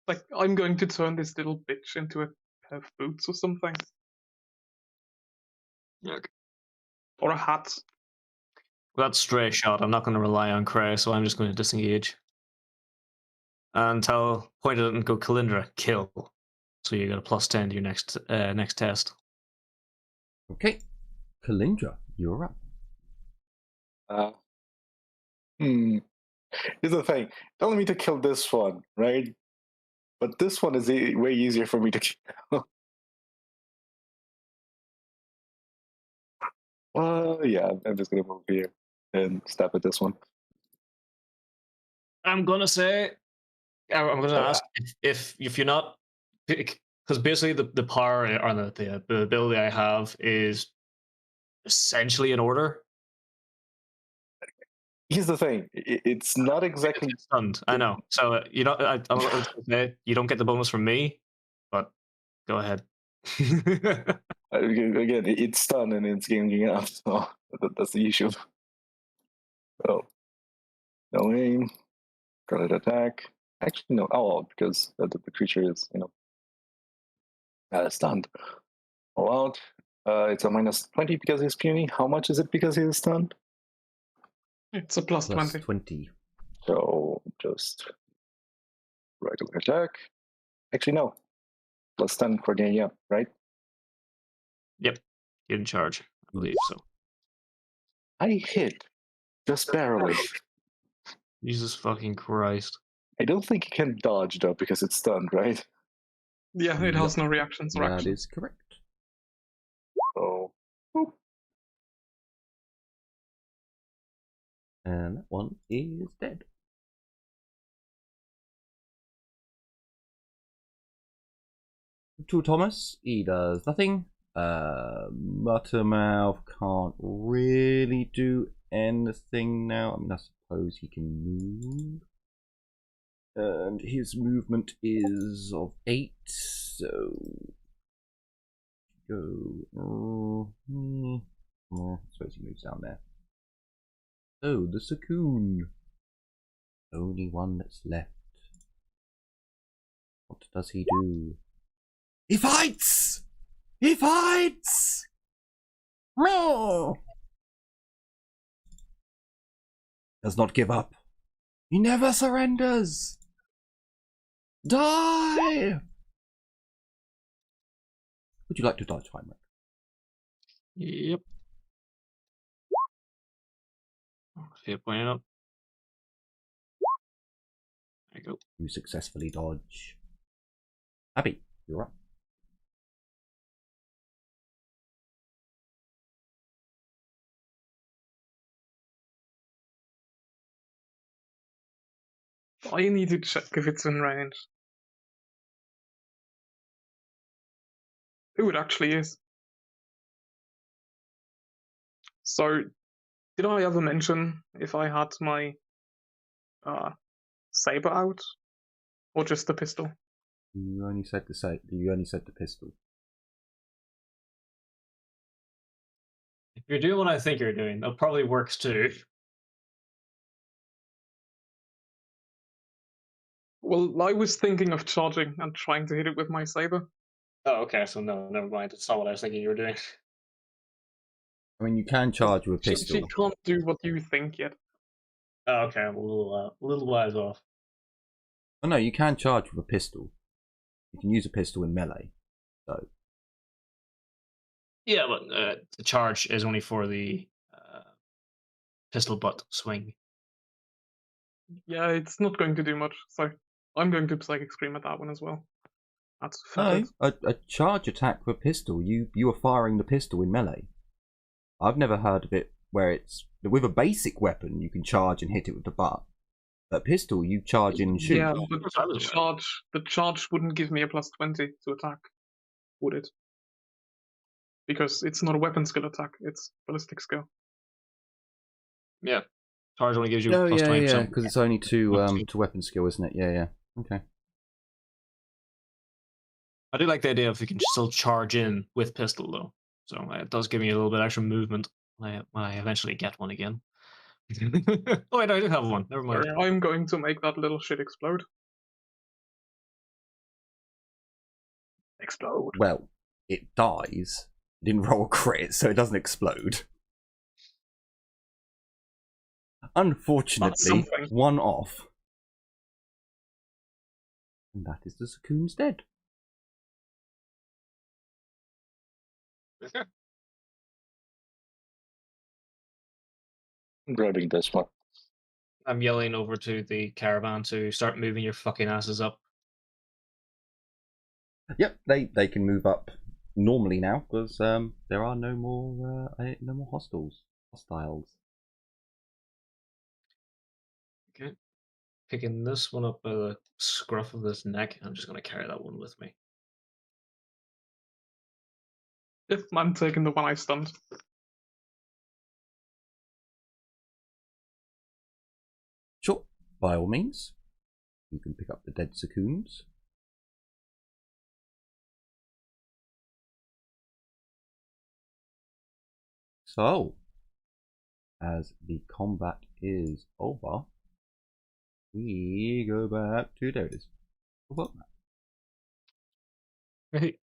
Like, I'm going to turn this little bitch into a pair of boots or something. Okay. Or a hat. With that stray shot, I'm not going to rely on Cray, so I'm just going to disengage. And point at it and go, Kalindra, kill. So you got a +10 to your next test. Okay. Kalindra, you're up. Here's the thing. Telling me to kill this one, right? But this one is way easier for me to kill. Yeah, I'm just gonna move here and stab at this one. I'm gonna say, I'm gonna ask if you're not, because basically the power or the ability I have is essentially an order. Here's the thing. It's not exactly It's stunned. I know. So you don't get the bonus from me. Go ahead. Again, it's stunned and it's ganging up, so that's the issue. Oh, no aim. Credit attack. Actually, no. Oh, because the creature is, stunned. All out. It's a -20 because he's puny. How much is it because he's stunned? It's a plus Plus 20. 20. So just regular attack. Actually, no. Plus 10 for the right? Yep. You didn't charge, I believe so. I hit. Just barely. Jesus fucking Christ. I don't think he can dodge though because it's stunned, right? Yeah, it has no reactions or That actions. is correct. So boop. And that one is dead. To Thomas, he does nothing. Muttermouth can't really do anything now. I mean, I suppose he can move. And his movement is of 8, so go. I suppose he moves down there. Oh, the Sacoon. Only one that's left. What does he do? He fights! He fights! No! Does not give up. He never surrenders. Die! Would you like to dodge, Heinrich? Yep. See it pointing up. There you go. You successfully dodge. Abby, you're up. I need to check if it's in range. Ooh, it actually is. So, did I ever mention if I had my saber out, or just the pistol? You only said the pistol. If you're doing what I think you're doing, that probably works too. Well, I was thinking of charging and trying to hit it with my saber. Oh, okay, so no, never mind. That's not what I was thinking you were doing. I mean, you can charge with a She pistol. can't do what you think yet. Oh, okay, I'm a little wise off. Oh no, you can charge with a pistol. You can use a pistol in melee. So. Yeah, but the charge is only for the pistol butt swing. Yeah, it's not going to do much, so I'm going to Psychic Scream at that one as well. That's No, fair. a charge attack with a pistol. You are firing the pistol in melee. I've never heard of it where it's with a basic weapon you can charge and hit it with the butt. But pistol, you charge in and shoot. Yeah, but the charge wouldn't give me a plus 20 to attack, would it? Because it's not a weapon skill attack, it's ballistic skill. Yeah, charge only gives you Oh plus 20%. yeah, because it's only to weapon skill, isn't it? Yeah. Okay. I do like the idea of you can still charge in with pistol though, so it does give me a little bit extra movement when I eventually get one again. Oh wait, I do have one. Never mind. I'm going to make that little shit explode. Explode. Well, it dies. It didn't roll a crit, so it doesn't explode. Unfortunately, one off. And that is the Sacoon's dead. Okay. I'm grabbing this one. I'm yelling over to the caravan to start moving your fucking asses up. Yep, they can move up normally now because there are no more hostiles. Okay. Picking this one up by the scruff of this neck. I'm just going to carry that one with me. If I'm taking the one I stunned. Sure, by all means. You can pick up the dead Sacoons. So, as the combat is over, we go back to there it is. What map? Right.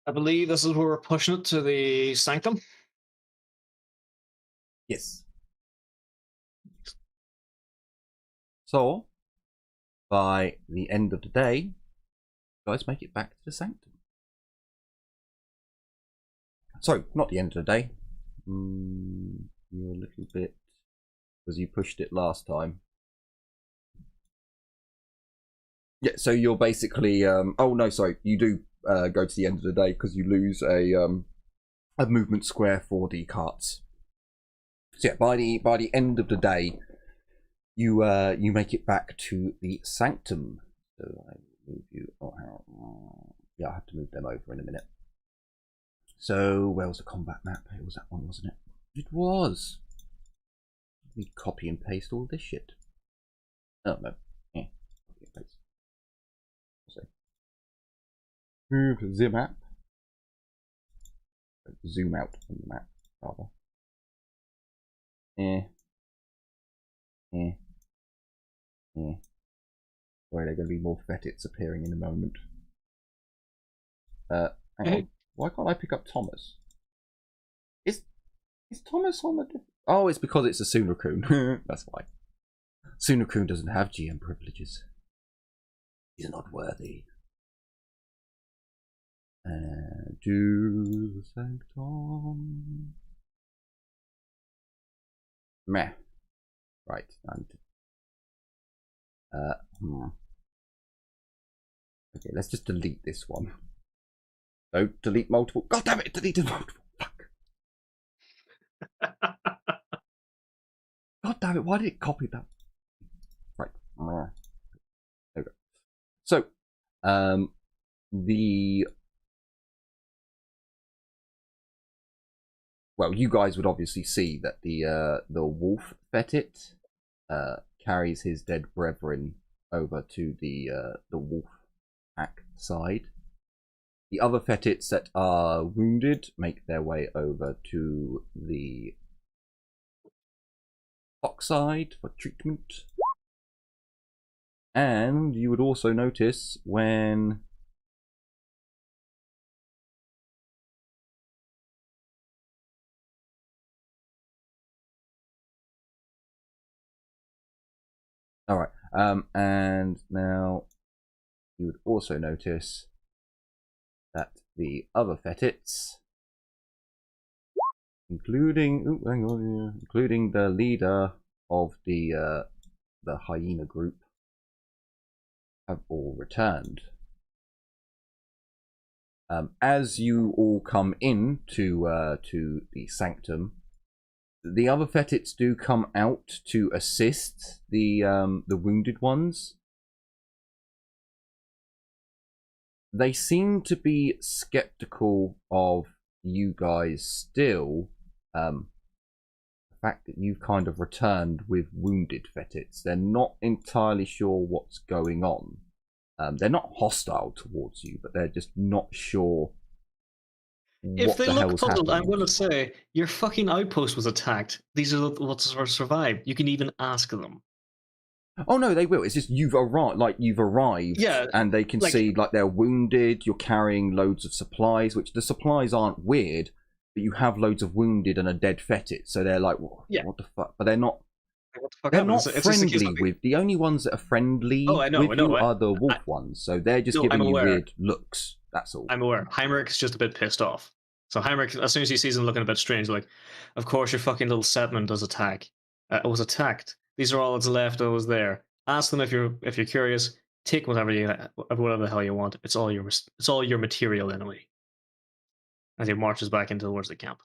I believe this is where we're pushing it to the sanctum. Yes. So, by the end of the day, you guys make it back to the sanctum. So, not the end of the day. You're a little bit, because you pushed it last time. Yeah, so you're basically, oh no, sorry, you do go to the end of the day because you lose a movement square for the carts. So yeah, by the end of the day, you make it back to the sanctum. So I move you. Oh, yeah, I have to move them over in a minute. So where was the combat map? It was that one, wasn't it? It was. Let me copy and paste all this shit. Oh no. Yeah. Copy and paste. So move the map. Zoom out from the map, rather. Yeah. Sorry, there are going to be more fettits appearing in a moment. Hang on. Why can't I pick up Thomas? Is Thomas on the... Oh, it's because it's a Sunakun. That's why. Sunakun doesn't have GM privileges. He's not worthy. Do the sanctum. Meh. Right. Okay, let's just delete this one. Don't delete multiple. God damn it! Deleted multiple. Fuck. God damn it! Why did it copy that? Right. There we go. So, well, you guys would obviously see that the wolf fettit carries his dead brethren over to the wolf pack side. The other fettits that are wounded make their way over to the fox side for treatment. And you would also notice when alright, and now you would also notice that the other fettits, including the leader of the hyena group, have all returned. As you all come in to the sanctum, the other fettits do come out to assist the wounded ones. They seem to be skeptical of you guys still. The fact that you've kind of returned with wounded fettits. They're not entirely sure what's going on. They're not hostile towards you, but they're just not sure If they the look hell's puzzled, I'm happening. going to say your fucking outpost was attacked. These are the ones that survived. You can even ask them. Oh no, they will. It's just you've arrived, Yeah, and they can see like they're wounded. You're carrying loads of supplies, which the supplies aren't weird, but you have loads of wounded and a dead fettit, so they're like, what the fuck? But they're not. What the fuck They're happened? not It's just a case friendly of- with the only ones that are friendly Oh, I know, with I know. you are the wolf ones. So they're just No, giving I'm you aware. weird looks. That's all. I'm aware. Heinrich's just a bit pissed off. So Heinrich, as soon as he sees him looking a bit strange, like, of course your fucking little settlement was attacked. These are all that's left that was there. Ask them if you're curious. Take whatever the hell you want. It's all your material anyway. As he marches back into towards the camp.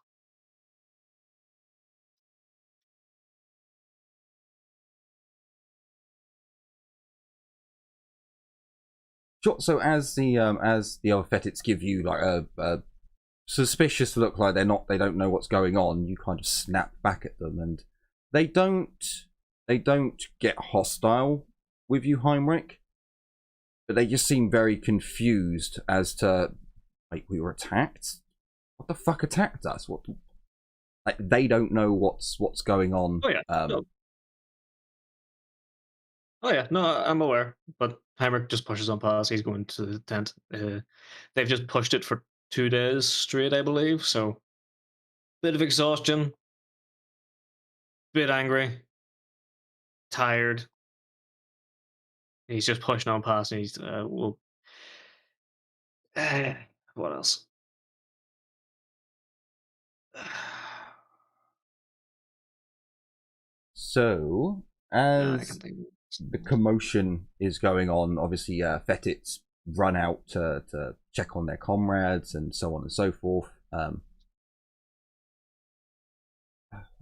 Sure. So as the other fettits give you like a suspicious look, like they don't know what's going on, you kind of snap back at them, and they don't get hostile with you, Heinrich. but they just seem very confused as to, like, we were attacked? What the fuck attacked us? What? Like, they don't know what's going on. Oh yeah. Oh yeah, no, I'm aware. But Heinrich just pushes on past. He's going to the tent. They've just pushed it for 2 days straight, I believe. So, bit of exhaustion, bit angry, tired. He's just pushing on past, and he's well. What else? So, I as can think. the commotion is going on, obviously, Fettits run out to check on their comrades and so on and so forth. Was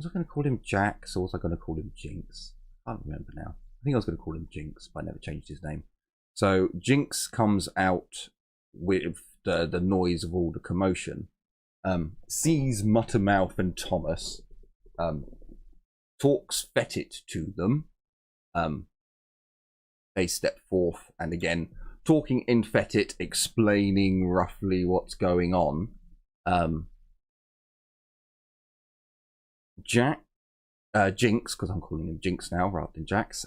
I going to call him Jax or was I going to call him Jinx? I can't remember now. I think I was going to call him Jinx, but I never changed his name. So Jinx comes out with the noise of all the commotion, sees Muttermouth and Thomas, talks Fettit to them. They step forth, and again, talking in Fettit, explaining roughly what's going on. Jinx, because I'm calling him Jinx now rather than Jax.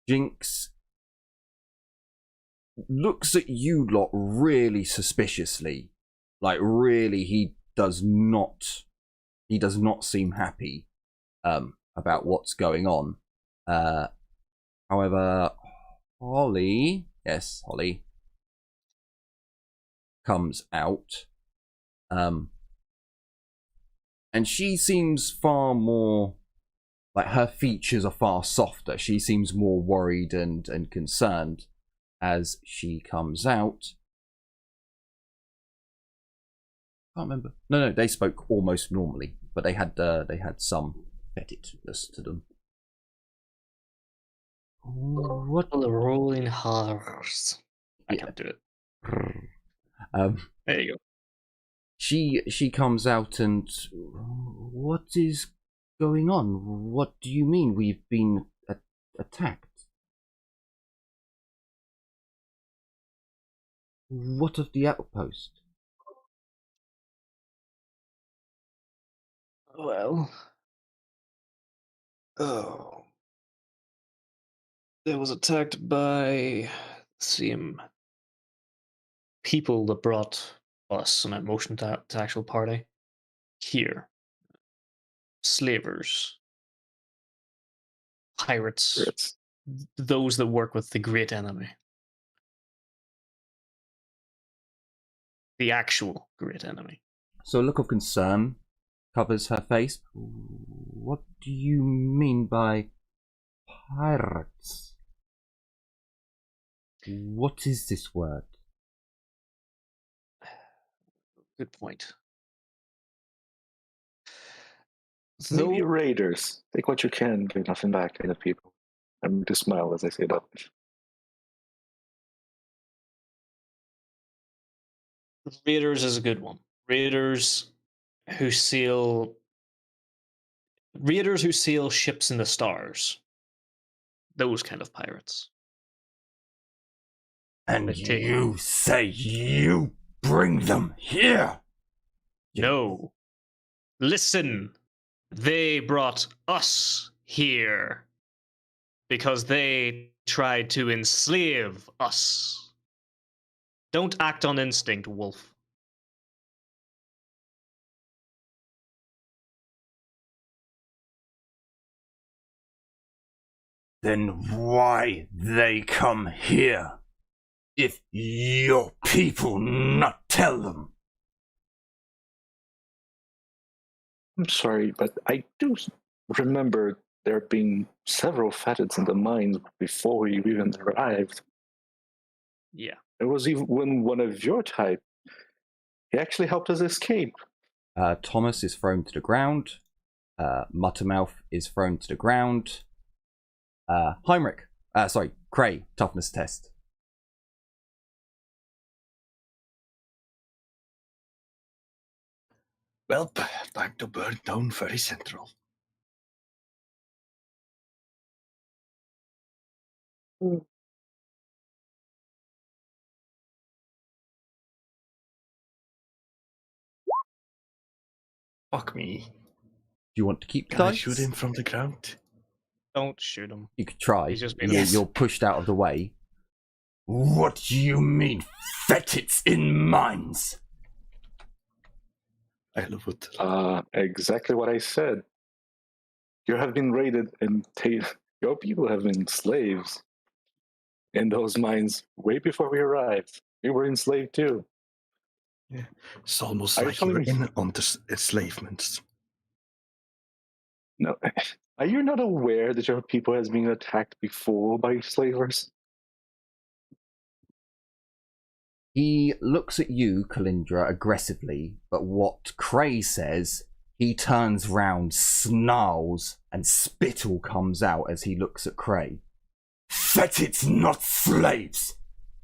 Jinx looks at you lot really suspiciously. Like, really, he does not seem happy about what's going on. However, Holly comes out. And she seems far more, like, her features are far softer. She seems more worried and concerned as she comes out. I can't remember. No, they spoke almost normally, but they had some fettitness to them. What? The rolling R's. I can't do it. There you go. She comes out and, what is going on? What do you mean we've been attacked? What of the outpost? Well, it was attacked by the same people that brought us an emotion to actual party here. Slavers, pirates, those that work with the great enemy. The actual great enemy. So a look of concern covers her face. What do you mean by pirates? What is this word? Good point. Maybe raiders. Take what you can, give nothing back, kind of people. I'm going to smile as I say that. Raiders is a good one. Raiders who sail ships in the stars. Those kind of pirates. And you say you bring them here? No. Listen. They brought us here because they tried to enslave us. Don't act on instinct, Wolf. Then why they come here? If your people not tell them. I'm sorry, but I do remember there being several fettits in the mines before we even arrived. Yeah. It was even one of your type. He actually helped us escape. Thomas is thrown to the ground. Muttermouth is thrown to the ground. Cray, toughness test. Well, time to burn down very central. Fuck me. Do you want to keep the Can I dice? shoot him from the ground? Don't shoot him. You could try. He's just being Yes. You're pushed out of the way. What do you mean, fetids in mines? I love it. Exactly what I said. You have been raided and your people have been slaves in those mines way before we arrived. We were enslaved too. It's almost Are you like you were telling me- in on the enslavement. No, are you not aware that your people has been attacked before by slavers? He looks at you, Kalindra, aggressively, but what Cray says, he turns round, snarls, and spittle comes out as he looks at Cray. Fetids, not slaves!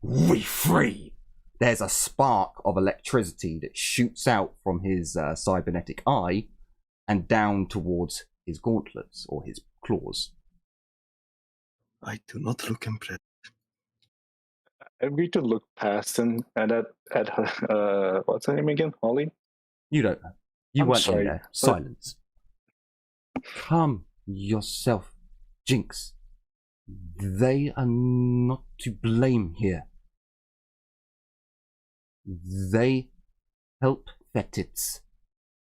We free! There's a spark of electricity that shoots out from his cybernetic eye and down towards his gauntlets, or his claws. I do not look impressed. I'm going to look past him and at her, what's her name again? Holly? You don't know. You I'm weren't sorry, in there. but- Silence. Calm yourself, Jinx. They are not to blame here. They help Fetids.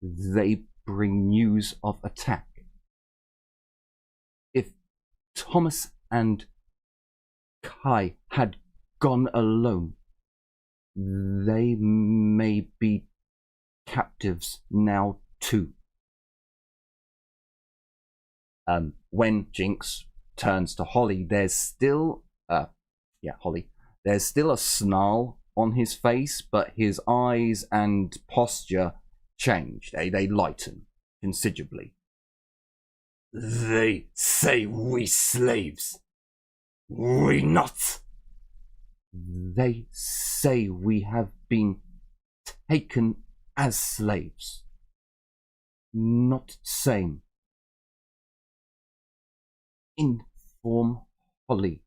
They bring news of attack. If Thomas and Kai had gone alone, they may be captives now too. When Jinx turns to Holly, there's still Holly. There's still a snarl on his face, but his eyes and posture change. They lighten considerably. They say we slaves. We not. They say we have been taken as slaves. Not same. Inform Holly,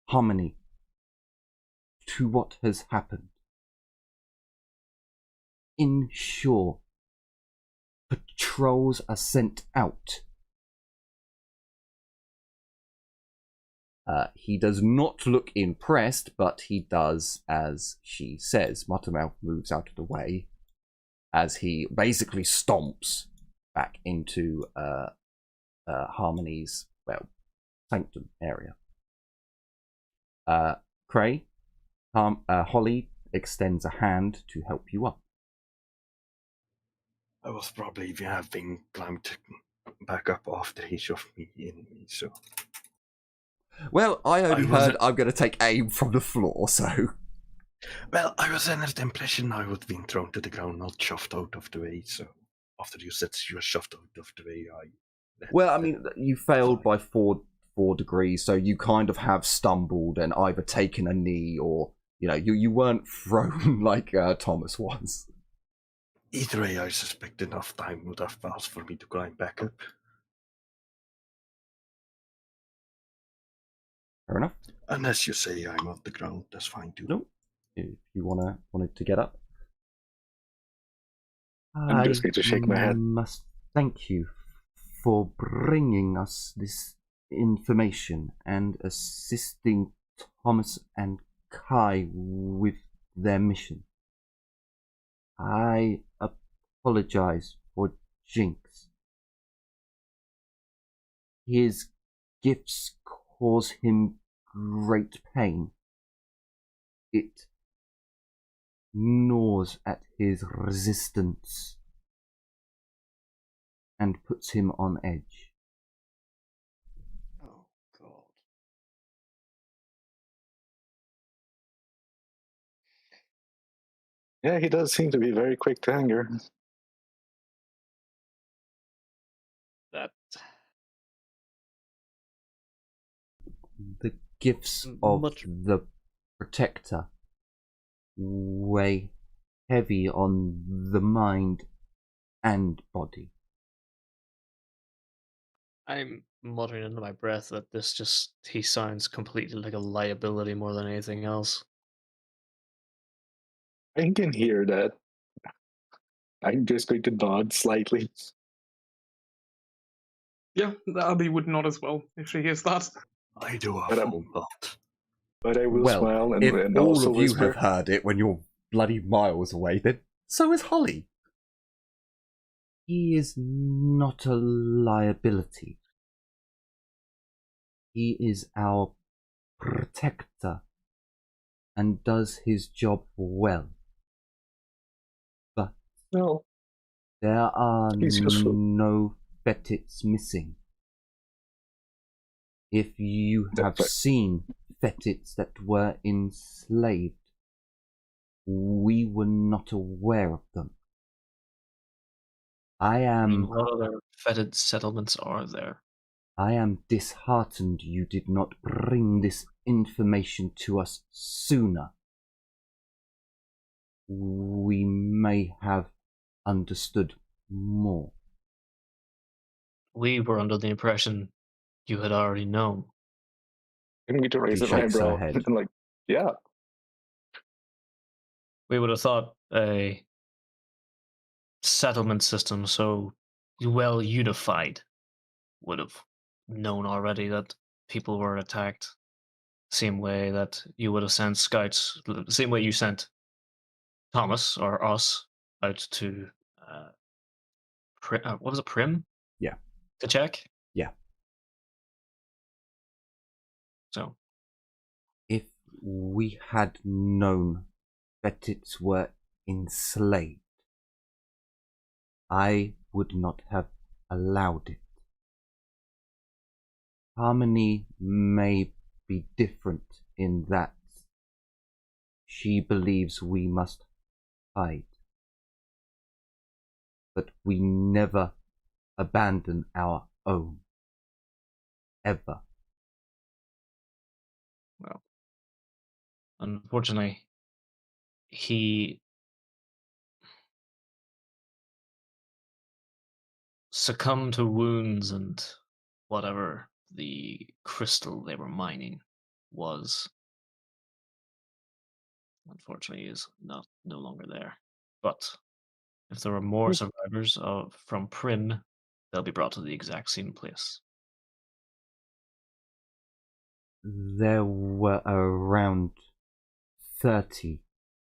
Harmony, to what has happened. Ensure patrols are sent out. He does not look impressed, but he does as she says. Muttermouth moves out of the way as he basically stomps back into Harmony's, sanctum area. Cray, Holly extends a hand to help you up. I was probably having climbed back up after he shoved me in, so... Well, I only I heard wasn't- I'm going to take aim from the floor, so... Well, I was under the impression I would have been thrown to the ground, not shoved out of the way, so... After you said you were shoved out of the way, Well, I mean, you failed by four degrees, so you kind of have stumbled and either taken a knee or, you weren't thrown like Thomas was. Either way, I suspect enough time would have passed for me to climb back up. Fair enough. Unless you say I'm off the ground, that's fine too. Nope. If you wanted to get up. I'm just going to shake my head. I must thank you for bringing us this information and assisting Thomas and Kai with their mission. I apologize for Jinx. His gifts cause him great pain. It gnaws at his resistance and puts him on edge. Oh, God. Yeah, he does seem to be very quick to anger. That... The gifts of Much- the Protector weigh heavy on the mind and body. I'm muttering under my breath that he sounds completely like a liability more than anything else. I can hear that. I'm just going to nod slightly. Yeah, Abby would nod as well if she hears that. I do a But, full nod. But I will Well, smile if and all also of you whisper. have heard it when you're bloody miles away, then so is Holly. He is not a liability. He is our protector and does his job well. But No, there are he's useful. no fetits missing. If you have But seen fetits that were enslaved, we were not aware of them. I I mean, am what other fetid settlements are there? disheartened you did not bring this information to us sooner. We may have understood more. We were under the impression you had already known. I'm going to raise She an shakes her eyebrow. head. I'm like, yeah. We would have thought a settlement system so well unified would have known already that people were attacked. Same way that you would have sent scouts, the same way you sent Thomas or us out to what was it, Prim? Yeah. To check. Yeah. So If we had known fetits were enslaved, I would not have allowed it. Harmony may be different in that she believes we must hide. But we never abandon our own. Ever. well, unfortunately, he succumbed to wounds and whatever the crystal they were mining was. Unfortunately, is no longer there. But if there are more survivors from Prim, they'll be brought to the exact same place. There were around 30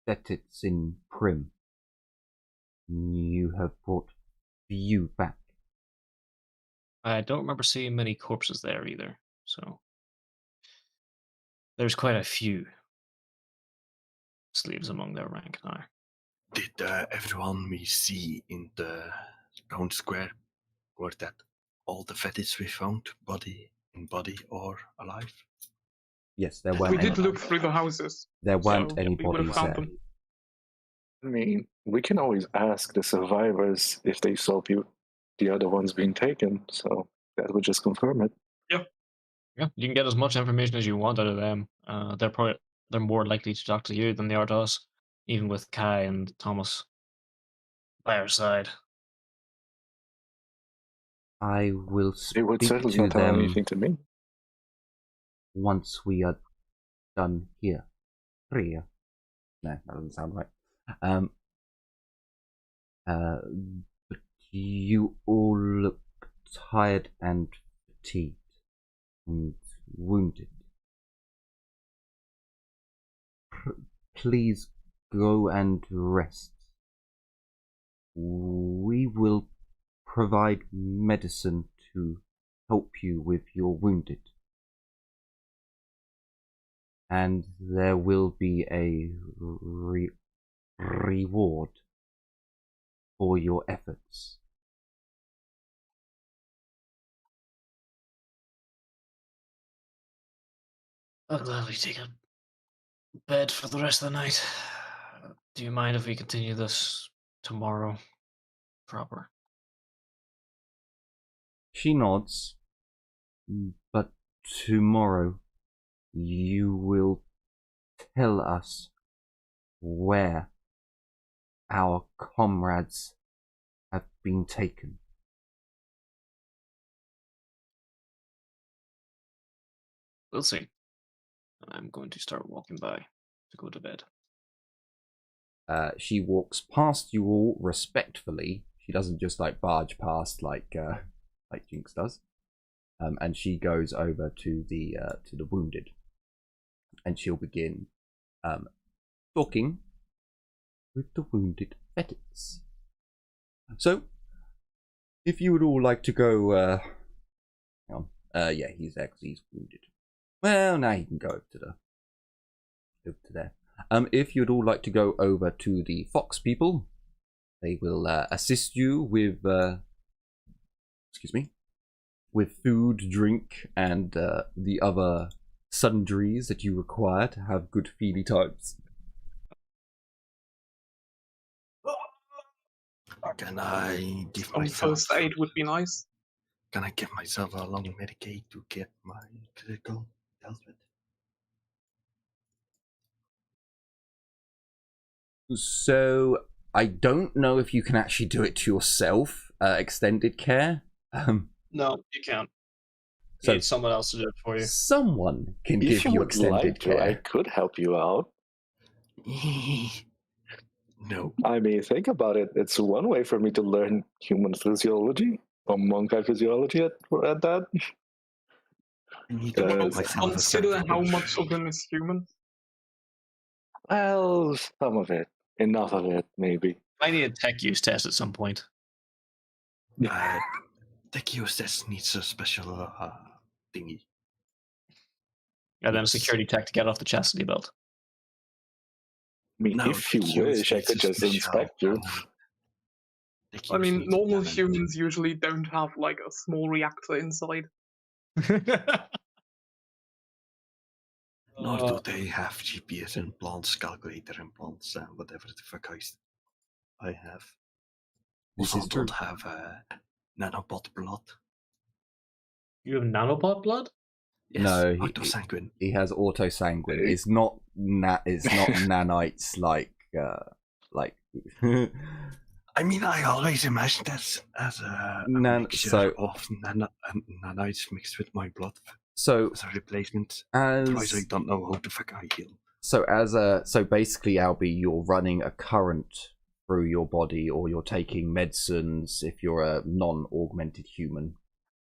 fetits in Prim. You have brought few back. I don't remember seeing many corpses there either, so there's quite a few slaves among their rank now. Did everyone we see in the town square, were that all the fetish we found, body or alive? Yes, there We weren't We any, did look through the houses. there weren't So, any we would have bodies found there. them. I mean, we can always ask the survivors if they saw the other ones being taken, so that would just confirm it. Yeah, you can get as much information as you want out of them. They're more likely to talk to you than they are to us, even with Kai and Thomas by our side. I will They would speak certainly to not tell them anything to me. once we are done here. Here? No, that doesn't sound right. But you all look tired and fatigued and wounded. Please go and rest. We will provide medicine to help you with your wounded. And there will be a reward for your efforts. I'll gladly take a bed for the rest of the night. Do you mind if we continue this tomorrow? Proper. She nods, but tomorrow you will tell us where our comrades have been taken. We'll see. I'm going to start walking by to go to bed. she walks past you all respectfully. She doesn't just like barge past like Jinx does. And she goes over to the wounded, and she'll begin talking with the wounded vets. So, if you would all like to go, hang on, yeah, he's there 'cause he's wounded. Well, now he can go over to there. If you'd all like to go over to the Fox people, they will assist you with, with food, drink, and the other sundries that you require to have good feely times. Can I give Some myself first aid would be nice. Can I give myself a long Medicaid to get my critical dealt with? So I don't know if you can actually do it to yourself. Extended care. No, you can't. You So need someone else to do it for you. someone can If give you you would extended like to, I care. could help you out. No. I mean, think about it. It's one way for me to learn human physiology, or monkey physiology at that. I need to Well, put myself Consider aside how first. much of him is human. Well, some of it. Enough of it, maybe. I need a tech use test at some point. Tech use test needs a special thingy. And then a security tech to get off the chastity belt. I mean, No, if you tech use wish, I needs could a just special, inspect you. tech I use mean, needs normal talent. humans usually don't have like a small reactor inside. Nor do they have GPS implants, calculator implants, and whatever the fuck I have. This Also, is don't true. have nanobot blood. You have nanobot blood? Yes, No, autosanguine. he has autosanguine. It's not nanites like. I mean, I always imagined that as a mixture so- of nanites mixed with my blood So as a replacement. Otherwise, I as don't know how the fuck I heal. so basically, Albie, you're running a current through your body, or you're taking medicines if you're a non-augmented human,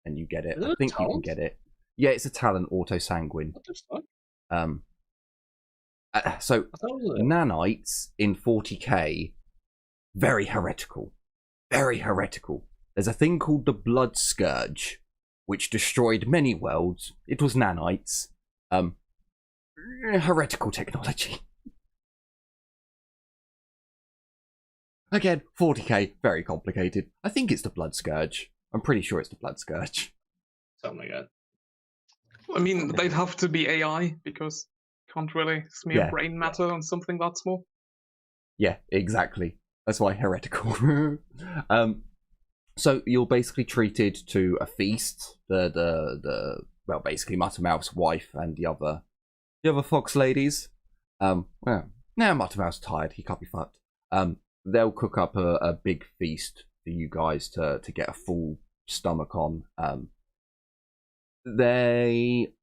and you get it. Is it I a think you can talent? get it. Yeah, it's a talent, autosanguine. What the fuck? So I thought it was nanites in 40k, very heretical. Very heretical. There's a thing called the Blood Scourge, which destroyed many worlds. It was nanites. Heretical technology. Again, 40k, very complicated. I think it's the Blood Scourge. I'm pretty sure it's the Blood Scourge. something like that. I mean, they'd have to be AI because can't really smear Yeah. brain matter on something that small. Yeah, exactly. That's why heretical. So you're basically treated to a feast. The well, basically Muttermouth's wife and the other fox ladies. Well, now Muttermouth's tired. He can't be fucked. They'll cook up a big feast for you guys to get a full stomach on. They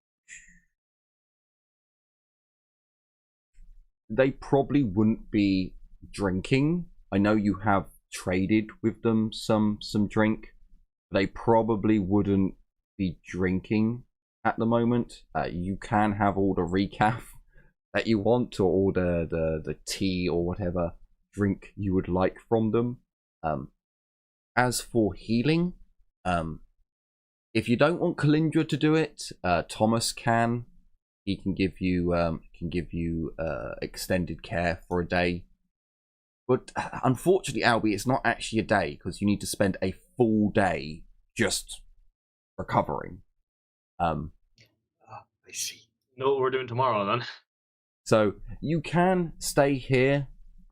probably wouldn't be drinking. I know you have traded with them some drink. They probably wouldn't be drinking at the moment. You can have all the recaf that you want, or all the tea or whatever drink you would like from them. As for healing, if you don't want Kalindra to do it, Thomas can. He can give you extended care for a day. But unfortunately, Albie, it's not actually a day, because you need to spend a full day just recovering. I see. Know what we're doing tomorrow then. So you can stay here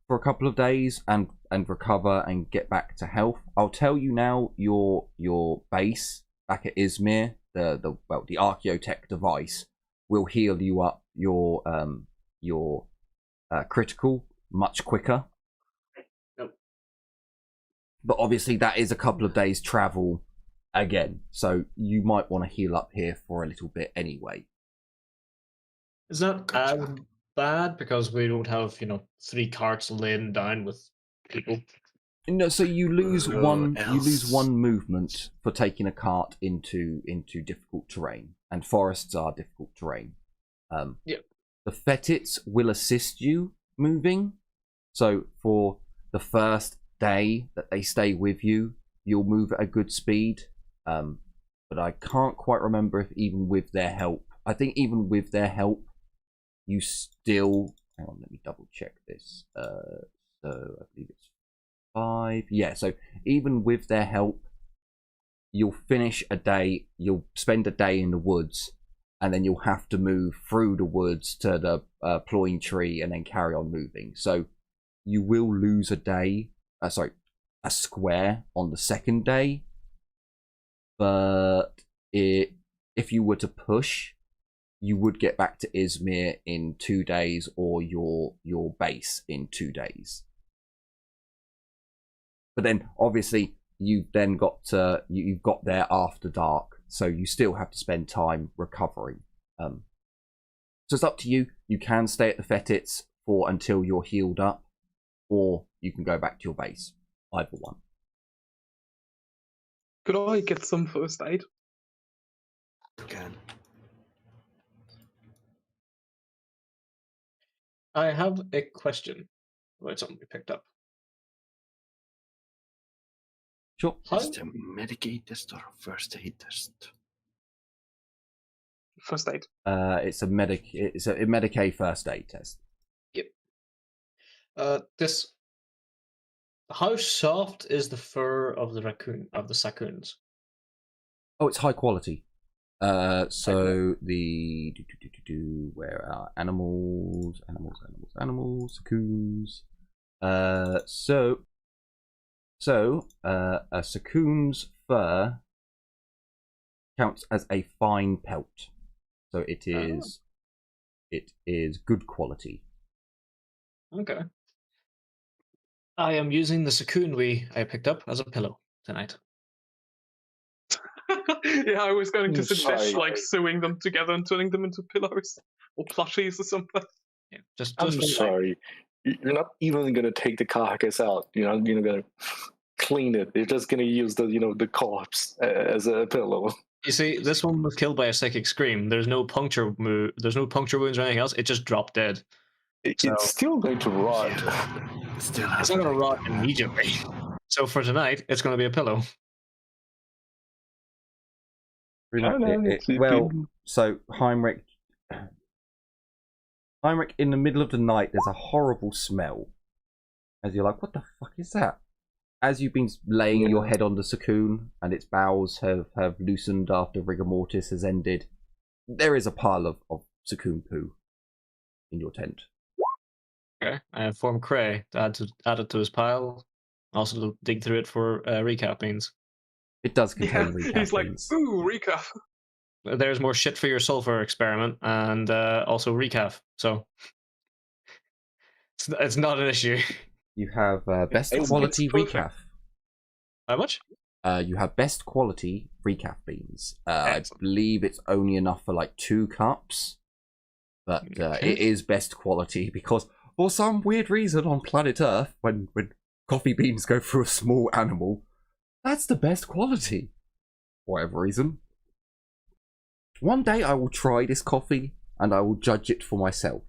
for a couple of days and recover and get back to health. I'll tell you now, your base back at Izmir, the Archaeotech device will heal you up your critical much quicker. Nope. But obviously that is a couple of days travel again, so you might want to heal up here for a little bit anyway. Is that bad because we don't have 3 carts laden down with people. No, so you lose one. You lose else? one movement for taking a cart into difficult terrain, and forests are difficult terrain. Yep. The Fetits will assist you moving. So for the first day that they stay with you, you'll move at a good speed. But I can't quite remember if even with their help. I think even with their help, you still. Hang on, let me double check this. So I believe it's 5. Yeah, so even with their help, you'll finish a day. You'll spend a day in the woods, and then you'll have to move through the woods to the ploying tree, and then carry on moving. So you will lose a day. A square on the second day. But if you were to push, you would get back to Izmir in 2 days, or your base in 2 days. But then, obviously, you've then you've got there after dark, so you still have to spend time recovering. So it's up to you. You can stay at the Fetits until you're healed up, or you can go back to your base. Either one. Could I get some first aid? You can. I have a question about something we picked up. Sure. How? Is it a Medicaid test or a first aid test? First aid. It's a Medicaid first aid test. Yep. How soft is the fur of the sacoons? Oh, it's high quality. So the where are animals, sacoons. So a sacoon's fur counts as a fine pelt. So it is good quality. Okay. I am using the sacoon I picked up as a pillow tonight. Yeah, I was going to suggest Sorry. sewing them together and turning them into pillows or plushies or something. Yeah, just I'm for the night. sorry. You're not even gonna take the carcass out. You're not gonna clean it. You're just gonna use the corpse as a pillow. You see, this one was killed by a psychic scream. There's no puncture There's no puncture wounds or anything else. It just dropped dead. So- It's still going to rot. Yeah, still It's not going to rot immediately. So for tonight, it's going to be a pillow. So Heinrich, in the middle of the night, there's a horrible smell. As you're like, what the fuck is that? As you've been laying your head on the sacoon and its bowels have loosened after rigor mortis has ended, there is a pile of sacoon poo in your tent. Okay. I informed Cray to add it to his pile. Also to dig through it for recap beans. It does contain recap He's like, beans. ooh, recap. There's more shit for your sulfur experiment and also recap. So it's not an issue. You have best It's quality perfect. recap. How much? You have best quality recap beans. I Excellent. believe it's only enough for like 2 cups, but Okay. it is best quality because for some weird reason on planet Earth, when coffee beans go through a small animal, that's the best quality. For whatever reason. One day I will try this coffee and I will judge it for myself.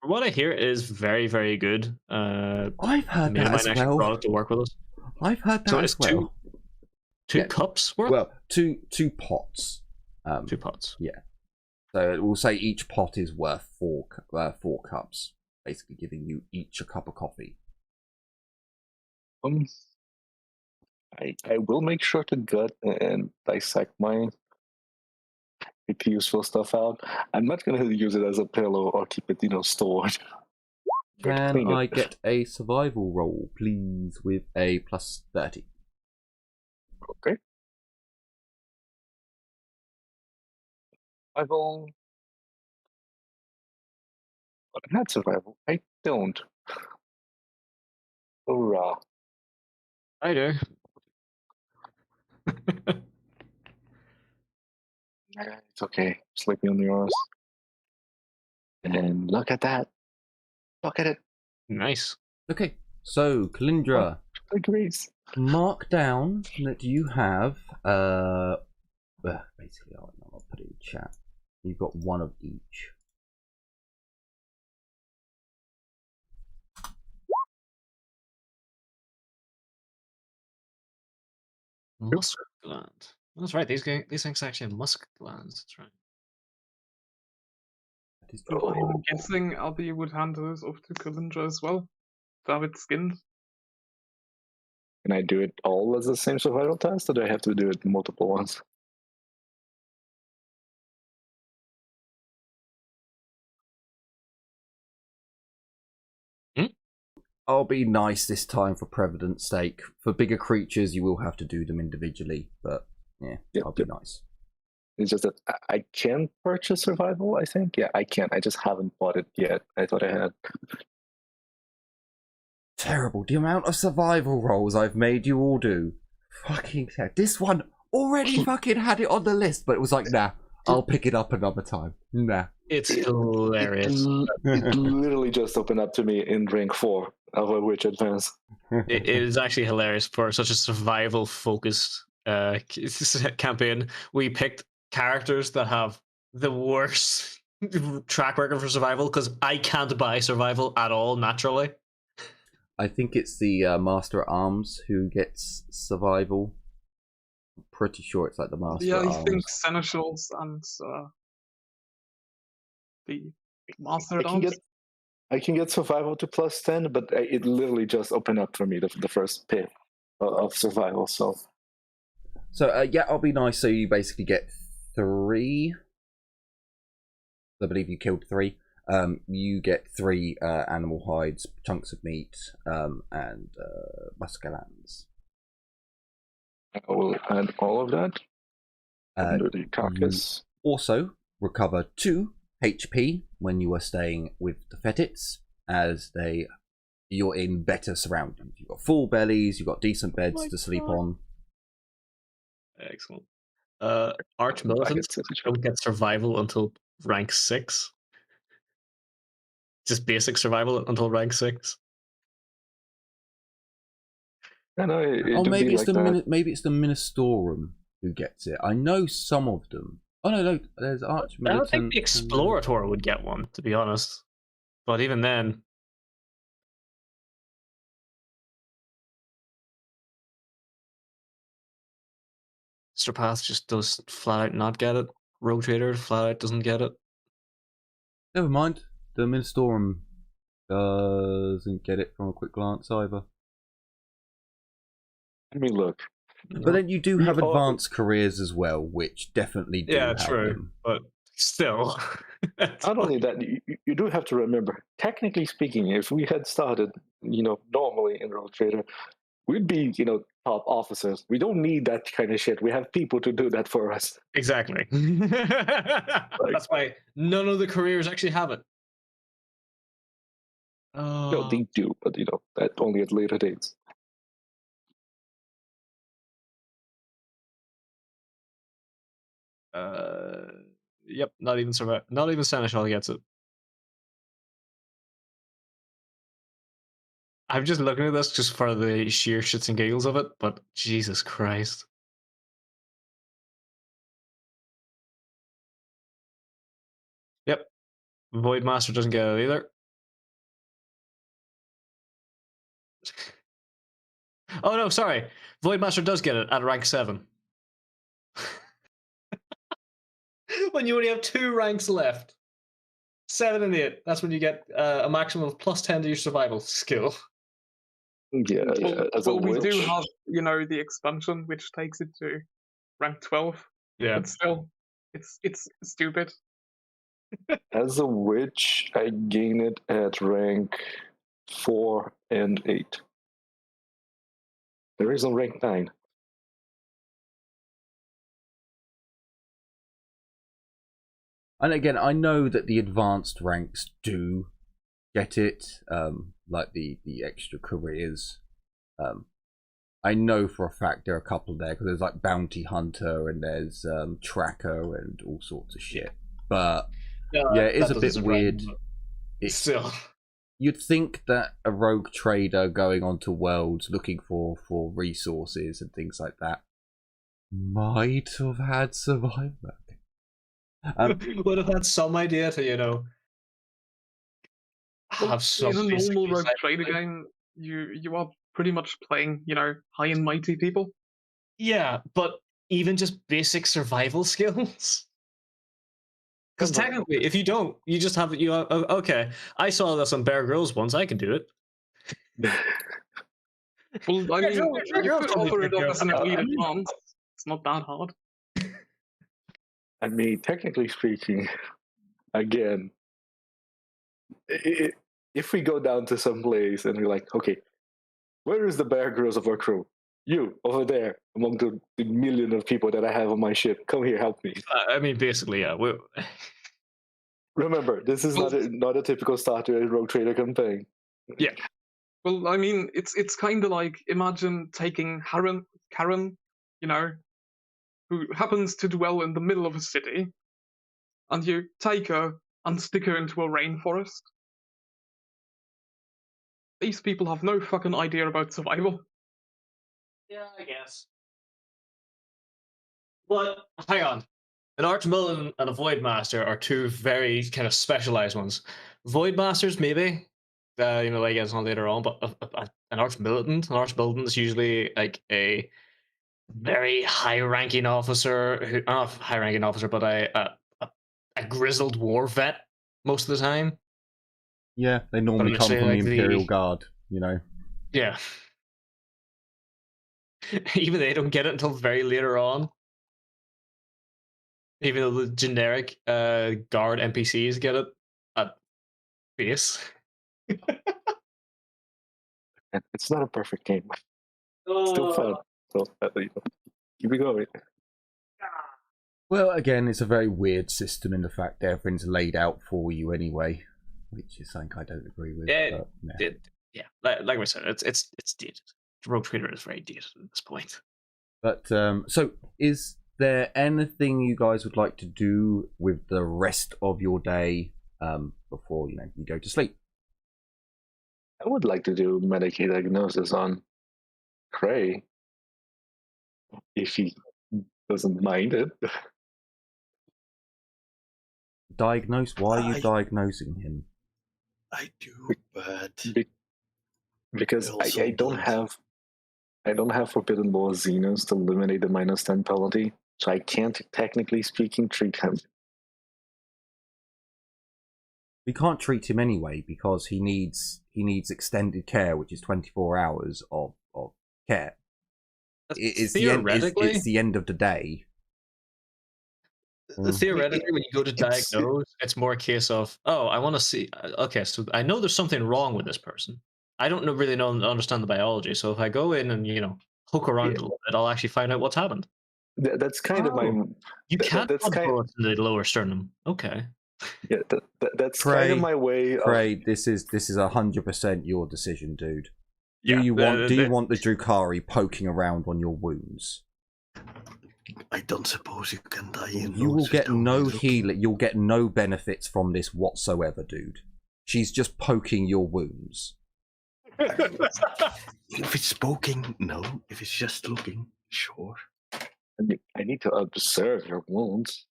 From what I hear, it is very, very good. I've heard Me and that mine as actually brought well. it to work with us. I've heard that So as it's well. two Yeah. cups worth? Well, two pots. 2 pots. So it will say each pot is worth 4 cups, basically giving you each a cup of coffee. I will make sure to gut and dissect my useful stuff out. I'm not gonna use it as a pillow or keep it, stored. Going to Can clean I it. get a survival roll, please, with a plus 30? Okay. Survival. Not survival. I don't. Hurrah. I do. It's okay. Sleep me on the arse. And look at that. Look at it. Nice. Okay, so Kalindra, Agrees. mark down that you have basically I'll put it in chat. You've got one of each. Musk gland. That's right. These things actually have musk glands. That's right. That is true. I'm guessing Albie would hand those off to Kalindra as well, to have it skinned. Can I do it all as the same survival test, or do I have to do it multiple ones? I'll be nice this time for Prevident's sake. For bigger creatures, you will have to do them individually, but yeah, Yep, I'll be nice. It's just that I can purchase survival, I think. Yeah, I can. I just haven't bought it yet. I thought I had. Terrible. The amount of survival rolls I've made you all do. Fucking terrible. This one already fucking had it on the list, but it was like, nah, I'll pick it up another time. Nah. It's hilarious. It literally just opened up to me in rank 4 of a Witch Advance. It is actually hilarious for such a survival-focused campaign. We picked characters that have the worst track record for survival because I can't buy survival at all naturally. I think it's the Master at Arms who gets survival. I'm pretty sure it's like the Master Yeah, at I Arms. think Seneschals and the Master at I Arms. can get survival to +10, but it literally just opened up for me the first pit of survival. So yeah, I'll be nice. So you basically get 3. I believe you killed 3. You get 3 animal hides, chunks of meat, and muscalans. I will add all of that under the carcass. Also recover 2 HP when you are staying with the Fetits, as you're in better surroundings. You've got full bellies, you've got decent beds to sleep on. Excellent. Arch militants don't get survival until rank 6. Just basic survival until rank 6. I know, Maybe it's like maybe it's the Ministorum who gets it. I know some of them. Oh no, there's Arch I don't Militant. think the Explorator would get one, to be honest. But even then, Path just does flat out not get it. Rotator flat out doesn't get it. Never mind. The Ministorum doesn't get it from a quick glance either. Let me look. But then you do have advanced careers as well, which definitely do have true, them. but still. Not only that, you do have to remember, technically speaking, if we had started, normally in Rotator, we'd be, top officers. We don't need that kind of shit. We have people to do that for us. Exactly. That's why none of the careers actually have it. No, they do, but that only at later dates. Yep, not even Seneschal gets it. I'm just looking at this just for the sheer shits and giggles of it, but Jesus Christ. Yep. Voidmaster doesn't get it either. Oh no, sorry. Voidmaster does get it at rank 7. When you only have 2 ranks left. 7 and 8. That's when you get a maximum of +10 to your survival skill. Yeah, Well, we do have, the expansion which takes it to rank 12. Yeah. But still, it's stupid. As a witch, I gain it at rank 4 and 8. There is no rank 9. And again, I know that the advanced ranks do get it, like the extra careers. I know for a fact there are a couple there, because there's like Bounty Hunter and there's Tracker and all sorts of shit. But Yeah, it is a bit weird. Still. You'd think that a rogue trader going onto worlds looking for resources and things like that might have had survivor. Would have had some idea to, have some. In a basic normal rogue insight. trader game, you are pretty much playing, high and mighty people. Yeah, but even just basic survival skills. Because technically, if you don't, you just have okay. I saw this on Bear Grylls once. I can do it. Well, I mean, you could offer it up as an elite I mean- advance. It's not that hard. I mean, technically speaking, again, if we go down to some place and we're like, okay, where is the Bear Grylls of our crew? You, over there, among the million of people that I have on my ship. Come here, help me. I mean, basically, yeah. Remember, this is not a typical starter rogue trader campaign. Yeah. Well, I mean, it's kind of like, imagine taking Karen, who happens to dwell in the middle of a city, and you take her and stick her into a rainforest. These people have no fucking idea about survival. Yeah, I guess. But hang on. An Archmilitant and a Voidmaster are two very kind of specialized ones. Voidmasters, maybe, like it's on later on, but an Archmilitant is usually like a very high-ranking officer, who not high-ranking officer, but a grizzled war vet most of the time. Yeah, they normally come from the Imperial Guard, Yeah. Even they don't get it until very later on. Even though the generic guard NPCs get it at base. And it's not a perfect game. It's still fun. So, keep it going. Well, again, it's a very weird system in the fact that everything's laid out for you anyway, which is something I don't agree with. Yeah, like we said, it's dated. Rogue Trader is very dated at this point. But so, is there anything you guys would like to do with the rest of your day before you go to sleep? I would like to do Medicaid diagnosis on Cray, if he doesn't mind it. Diagnose? Why are you diagnosing him? I do, but because I don't have Forbidden Law Xenos to eliminate the -10 penalty, so I can't, technically speaking, treat him. We can't treat him anyway because he needs extended care, which is 24 hours of care. It's the end of the day. Theoretically, when you go to diagnose, it's more a case of, I want to see. Okay, so I know there's something wrong with this person. I don't really understand the biology, so if I go in and poke around a little bit, I'll actually find out what's happened. That's kind of my. You can't that's put bullets in the lower sternum. Okay. Yeah, that's kind of my way. Cray, this is 100% your decision, dude. Do Yeah, you want the Drukhari poking around on your wounds? I don't suppose you can die in. You will get no healing. You'll get no benefits from this whatsoever, dude. She's just poking your wounds. If it's poking, no. If it's just looking, sure. I need to observe your wounds.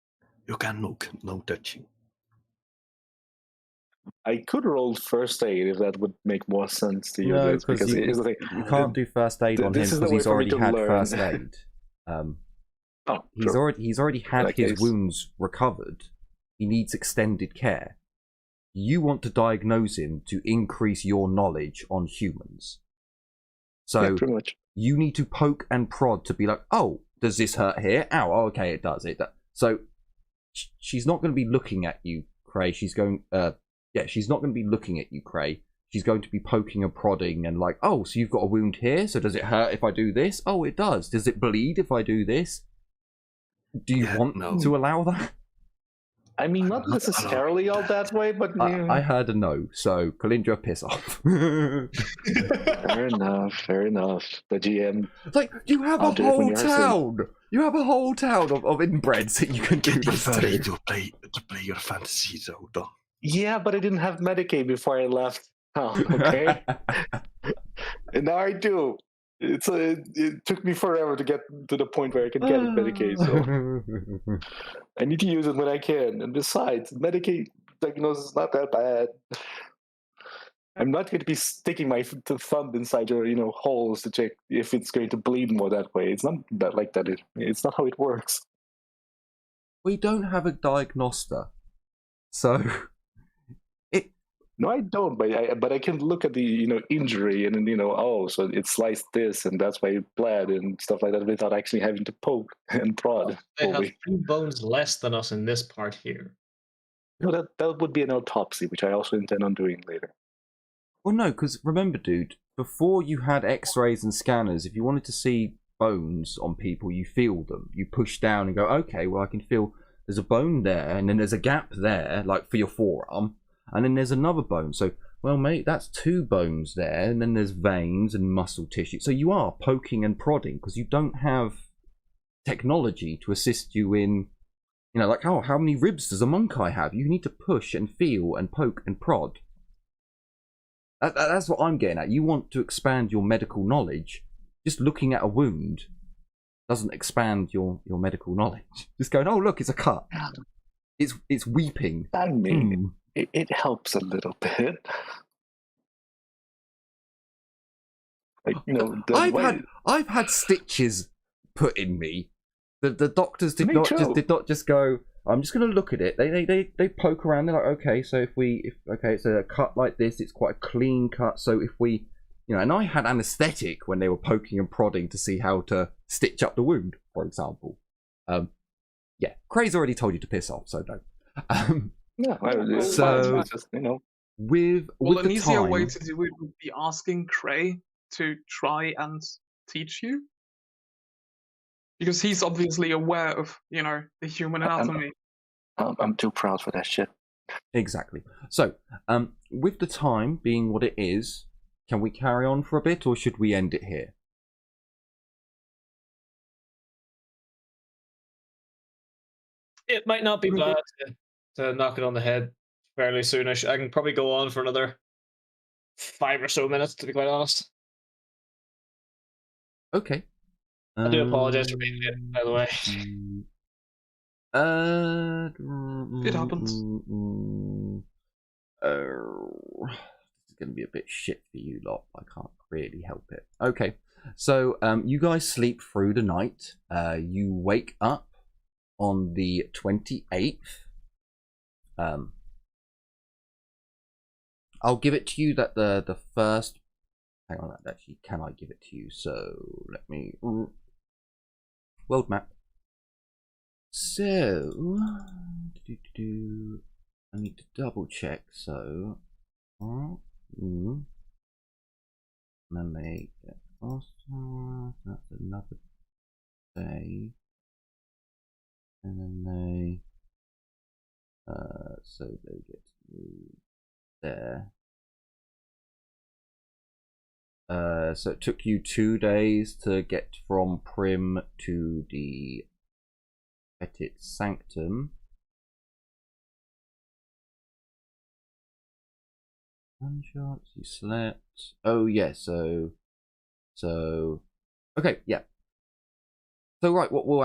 You can look, no touching. I could roll first aid if that would make more sense to you. No, because you can't do first aid on him because he's already had first aid. He's already had his wounds recovered. He needs extended care. You want to diagnose him to increase your knowledge on humans. So pretty much. You need to poke and prod to be like, oh, does this hurt here? Ow, oh, okay, it does. So she's not going to be looking at you, Cray. She's not going to be looking at you, Cray. She's going to be poking and prodding and like, oh, so you've got a wound here, so does it hurt if I do this? Oh, it does. Does it bleed if I do this? Do you want to allow that? I mean, not I'm not necessarily all that way, but I heard a no, so Kalindra, piss off. fair enough. Fair enough. The GM. Like, you have I'll a do it when whole you ask him. town! You have a whole town of inbreds that you can do I this prefer you to. to play your fantasy though, Don. Yeah, but I didn't have Medicaid before I left. Oh, okay. And now I do. It took me forever to get to the point where I can get Medicaid, so I need to use it when I can. And besides, Medicaid diagnosis is not that bad. I'm not going to be sticking my thumb inside your, holes to check if it's going to bleed more that way. It's not that like that. It's not how it works. We don't have a diagnoster, so No, I don't. But I can look at the injury and then so it sliced this and that's why it bled and stuff like that without actually having to poke and prod. They have fully. 3 bones less than us in this part here. No, that would be an autopsy, which I also intend on doing later. well, no, because remember, dude, before you had X-rays and scanners, if you wanted to see bones on people, you feel them. You push down and go, okay, well, I can feel there's a bone there, and then there's a gap there, like for your forearm, and then there's another bone. So, well, mate, that's 2 bones there, and then there's veins and muscle tissue. So you are poking and prodding because you don't have technology to assist you in, like, oh, how many ribs does a monkai have? You need to push and feel and poke and prod. That's what I'm getting at. You want to expand your medical knowledge. Just looking at a wound doesn't expand your medical knowledge. Just going, oh, look, it's a cut. It's weeping. I mean, it helps a little bit. Like, I've had stitches put in me. The doctors did Me not too. just go, I'm just going to look at it. They poke around. They're like, okay, so if it's a cut like this, it's quite a clean cut. So if we, and I had anaesthetic when they were poking and prodding to see how to stitch up the wound, for example. Yeah, Cray's already told you to piss off, so don't. It's so just, with Well, an the easier time, way to do it would be asking Cray to try and teach you. Because he's obviously aware of, the human anatomy. I'm too proud for that shit. exactly. So, with the time being what it is, can we carry on for a bit, or should we end it here? It might not be bad to knock it on the head fairly soon. I can probably go on for another 5 or so minutes, to be quite honest. Okay. I do apologize for being late, by the way. It happens. It's going to be a bit shit for you lot. I can't really help it. Okay. So, you guys sleep through the night. You wake up on the 28th. I'll give it to you that the first. Hang on, actually, can I give it to you? So let me world map. So I need to double check. So and then they get faster. That's another day. And then they so they get to move there. So it took you 2 days to get from Prim to the Petit Sanctum. Gunshots, you slept. Oh yeah, so okay, yeah. So right, what will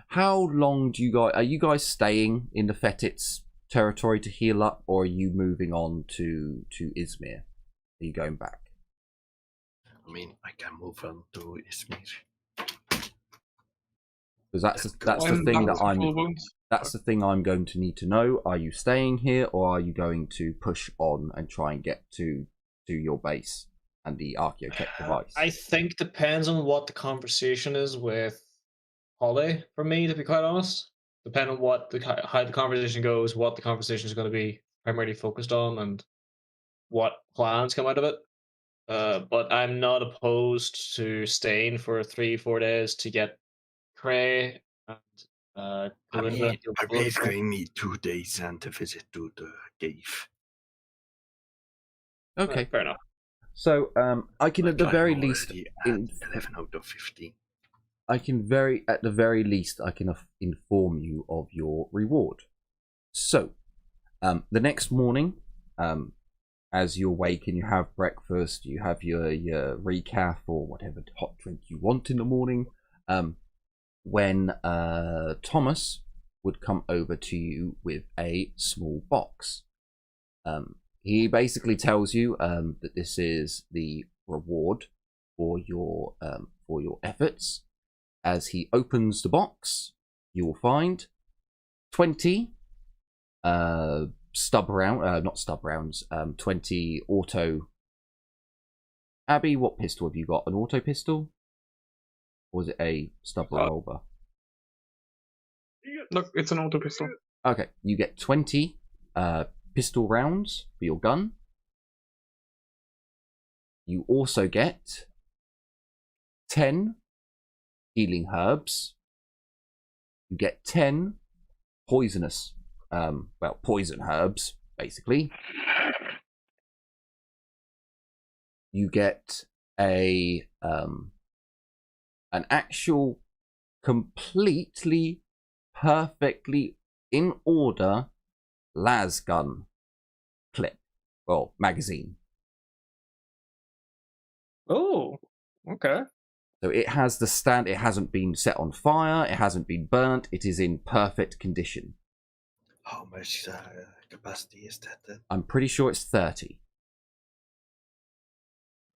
how long do are you guys staying in the Fetit's territory to heal up, or are you moving on to Izmir? Are you going back? I mean, I can move on to Izmir. Because that's the thing that that's the thing I'm going to need to know. Are you staying here, or are you going to push on and try and get to your base and the Archaeotech device? I think depends on what the conversation is with Holly, for me, to be quite honest. Depending on how the conversation goes, what the conversation is going to be primarily focused on, and what plans come out of it. But I'm not opposed to staying for 3-4 days to get Cray and I Deliver mean, your I blood. basically need 2 days and a visit to the cave. Okay. Fair enough. So I can at the But very I'm least already at 11 out of 15. I can at the very least I can inform you of your reward. So the next morning, as you awake and you have breakfast, you have your recaf or whatever hot drink you want in the morning, when Thomas would come over to you with a small box. He basically tells you that this is the reward for your efforts. As he opens the box, you will find 20 stub round, not stub rounds, 20 auto. Abby, what pistol have you got? An auto pistol? Or was it a stub revolver? Look, it's an auto pistol. Okay, you get 20 pistol rounds for your gun. You also get 10 healing herbs. You get 10 poisonous, poison herbs, basically. You get an actual completely perfectly in order las gun clip, well, magazine. Oh, okay. So it has the stand. It hasn't been set on fire. It hasn't been burnt. It is in perfect condition. How much capacity is that then? I'm pretty sure it's 30.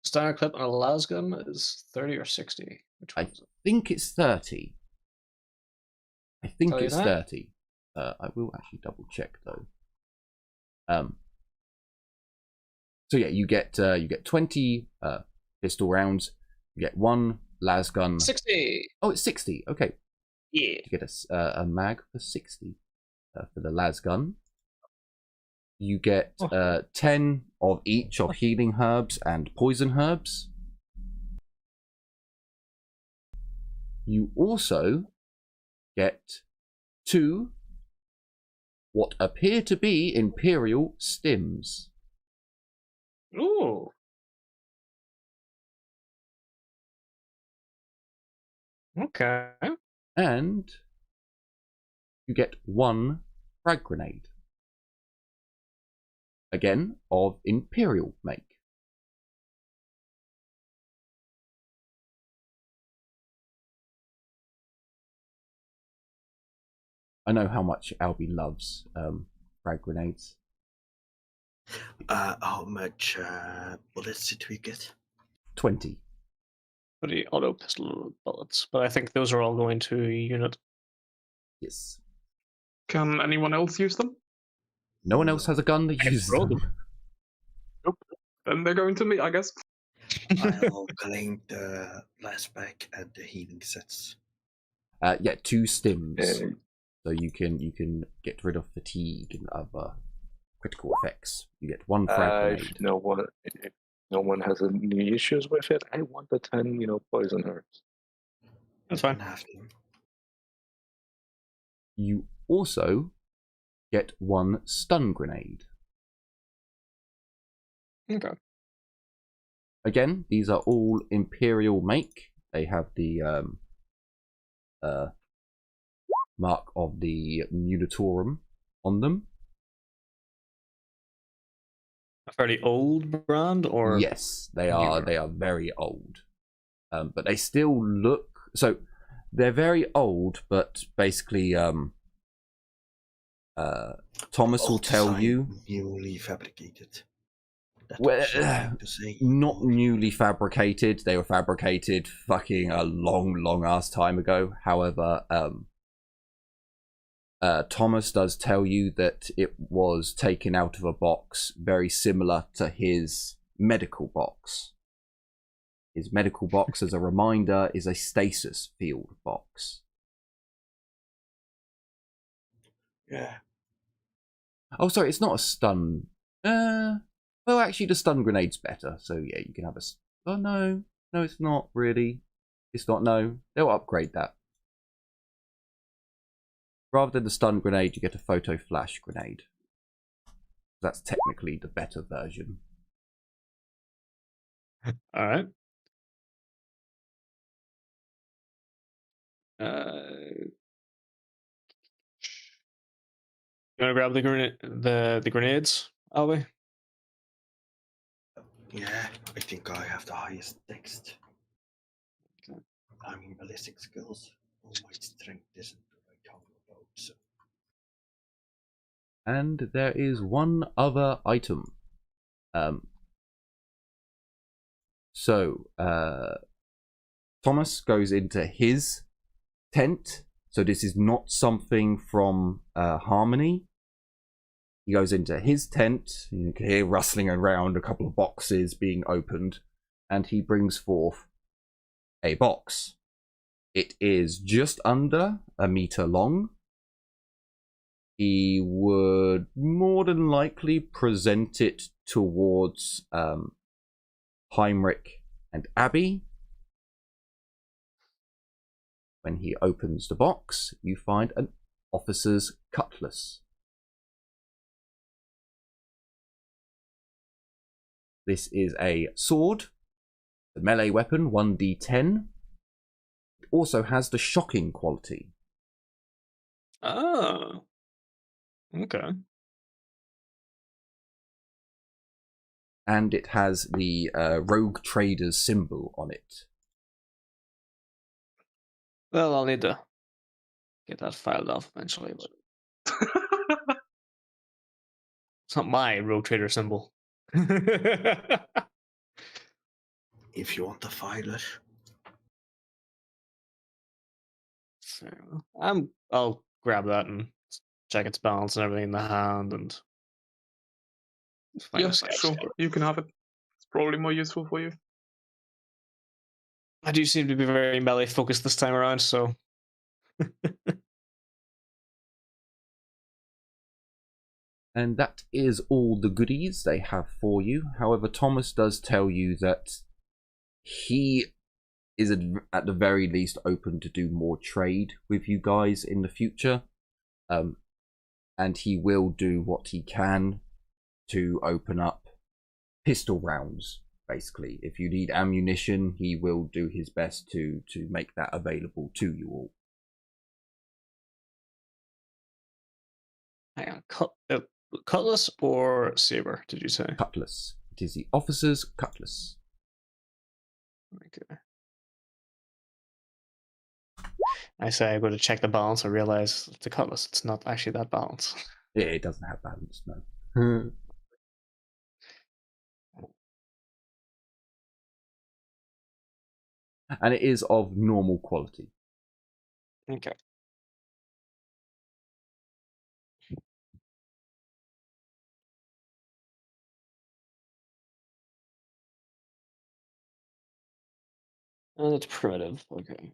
Standard clip on a las gun is 30 or 60. Which one I is it? think it's 30. I think Tell you it's that? 30. I will actually double check though. So yeah, you get 20 pistol rounds. You get 1 las gun. 60. Oh, it's 60. Okay, Yeah. you get a mag for 60 for the las gun. You get 10 of each of healing herbs and poison herbs. You also get 2 what appear to be Imperial stims. Ooh. Okay. And you get 1 frag grenade. Again, of Imperial make. I know how much Albie loves frag grenades. How much bullets did we get? 20. For the auto pistol bullets, but I think those are all going to a unit. Yes. Can anyone else use them? No one else has a gun that I can uses throw them. Then they're going to me, I guess. I'll claim the last pack and the healing sets. Yeah, 2 stims. Yeah. So you can get rid of fatigue and other critical effects. You get 1 frag If grenade. if no one has any issues with it, I want the 10, poison herbs. That's You fine. can have them. You also get 1 stun grenade. Okay. Again, these are all Imperial make. They have the mark of the Munitorum on them. A fairly old brand, or Yes, they are. newer? They are very old, but they still look so. They're very old, but basically, Thomas will Old tell design, you. newly fabricated. That's Well, also like to say. Not newly fabricated. They were fabricated fucking a long ass time ago. However, Thomas does tell you that it was taken out of a box very similar to his medical box. His medical box, as a reminder, is a stasis field box. Yeah. Oh, sorry, it's not a stun. Well, actually, the stun grenade's better. So yeah, you can have a. Oh no, it's not really. It's not. No, they'll upgrade that. Rather than the stun grenade, you get a photo flash grenade. That's technically the better version. All right. You want to grab the grenades, Albie? Yeah, I think I have the highest text. Okay. I mean, ballistic skills. Oh, my strength isn't the right how about, so. And there is one other item. Thomas goes into his tent. So this is not something from Harmony. He goes into his tent. You can hear rustling around, a couple of boxes being opened, and he brings forth a box. It is just under a meter long. He would more than likely present it towards Heinrich and Abby. When he opens the box, you find an officer's cutlass. This is a sword, the melee weapon, 1d10. It also has the shocking quality. Oh. Okay. And it has the Rogue Trader's symbol on it. Well, I'll need to get that filed off eventually, but it's not my Rogue Trader symbol. If you want to file it. So, I'll grab that and check its balance and everything in the hand and find Yes, a sure. You can have it. It's probably more useful for you. I do seem to be very melee focused this time around, so And that is all the goodies they have for you. However, Thomas does tell you that he is at the very least open to do more trade with you guys in the future. And he will do what he can to open up pistol rounds, basically. If you need ammunition, he will do his best to make that available to you all. hang on. Cutlass or saber, did you say? Cutlass. It is the officer's cutlass. Okay. I say I go to check the balance, I realize it's a cutlass. It's not actually that balance. Yeah, it doesn't have balance, no. And it is of normal quality. Okay. And it's primitive. Okay.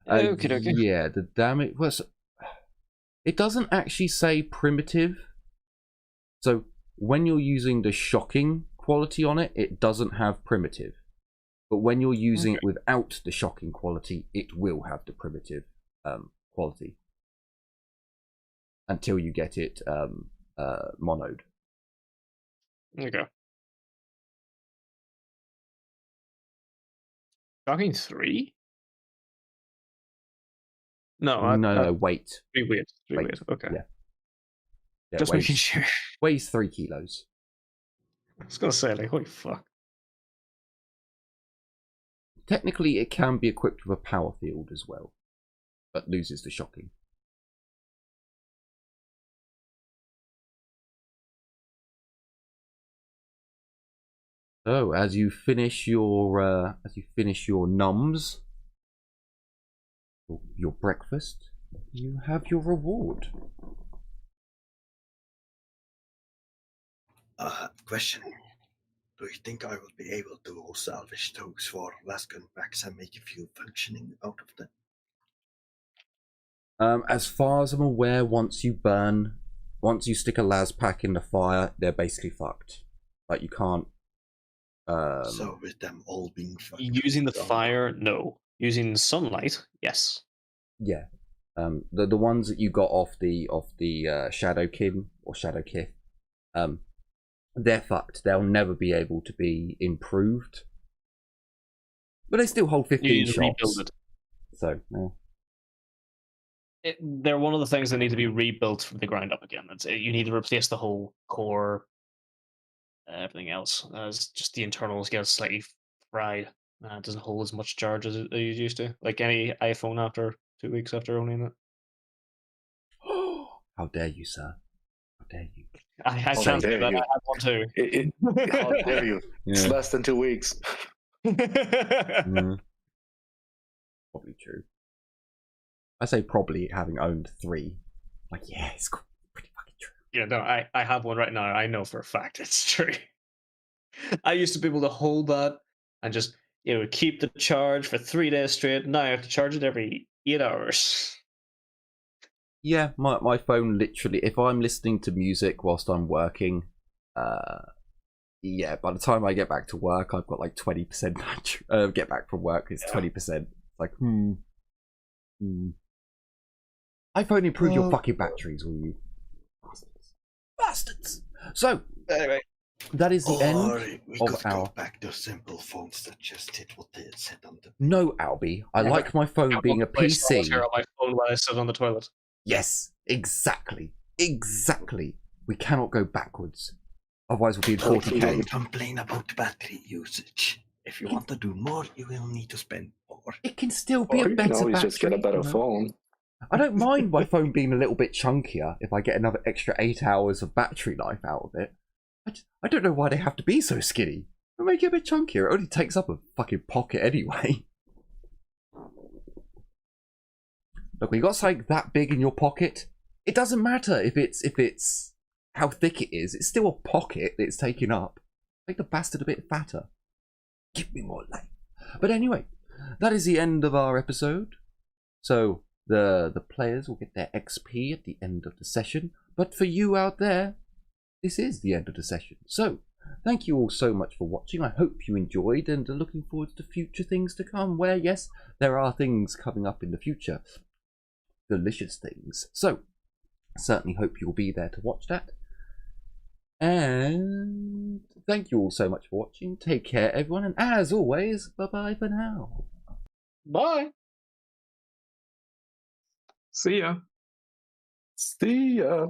Okay. Yeah, the damage was. It doesn't actually say primitive. So when you're using the shocking quality on it, it doesn't have primitive. But when you're using it without the shocking quality, it will have the primitive quality. Until you get it monoed. Okay. Shocking 3? No, No, weight. 3 weight. 3 Weight. weight. Okay. Yeah, Just making sure. Weighs 3 kilos. I was gonna say, like, holy fuck. Technically, it can be equipped with a power field as well, but loses the shocking. So, as you finish your nums, your breakfast, you have your reward. Question. Do you think I will be able to salvage those for last gun packs and make a few functioning out of them? As far as I'm aware, once you stick a las pack in the fire, they're basically fucked. Like, you can't. So with them all being fucked. Using the fire, no. Using sunlight, yes. Yeah. The ones that you got off the Shadowkin or Shadowkith, they're fucked. They'll never be able to be improved. But they still hold 15 shots. Rebuild it. So, yeah. They're one of the things that need to be rebuilt from the ground up again. You need to replace the whole core, everything else. As just the internals get slightly fried. It doesn't hold as much charge as it used to. Like any iPhone after 2 weeks after owning it. How dare you, sir? How dare you? I can't say that. I had one too. How dare you? It's Yeah. less than 2 weeks. Probably true. I say probably having owned 3. Like, yeah, it's pretty fucking true. Yeah, no, I have one right now. I know for a fact it's true. I used to be able to hold that and just, keep the charge for 3 days straight. Now I have to charge it every 8 hours. Yeah, my phone literally, if I'm listening to music whilst I'm working, yeah, by the time I get back to work, I've got like 20% battery. Get back from work, it's 20%. Like, iPhone, improve your fucking batteries, will you? Bastards! So, Anyway. That is the end we of could our... go back to simple phones that just did what they said on the... No, Albie. I like my phone being a PC. On my phone while I sit on the toilet. Yes, exactly. Exactly. We cannot go backwards. Otherwise we'll be in 40k. Don't complain about battery usage. If you want to do more, you will need to spend more. It can still be a Or you can better always battery. just get a better phone. I don't mind my phone being a little bit chunkier if I get another extra 8 hours of battery life out of it. I don't know why they have to be so skinny. We'll make it a bit chunkier. It only takes up a fucking pocket anyway. Look, when you got something that big in your pocket, it doesn't matter if it's how thick it is. It's still a pocket that it's taking up. Make the bastard a bit fatter. Give me more life. But anyway, that is the end of our episode. So the players will get their XP at the end of the session. But for you out there, this is the end of the session. So thank you all so much for watching. I hope you enjoyed and are looking forward to future things to come where, yes, there are things coming up in the future. Delicious things. So certainly hope you'll be there to watch that. And thank you all so much for watching. Take care, everyone. And as always, bye-bye for now. Bye. See ya. See ya.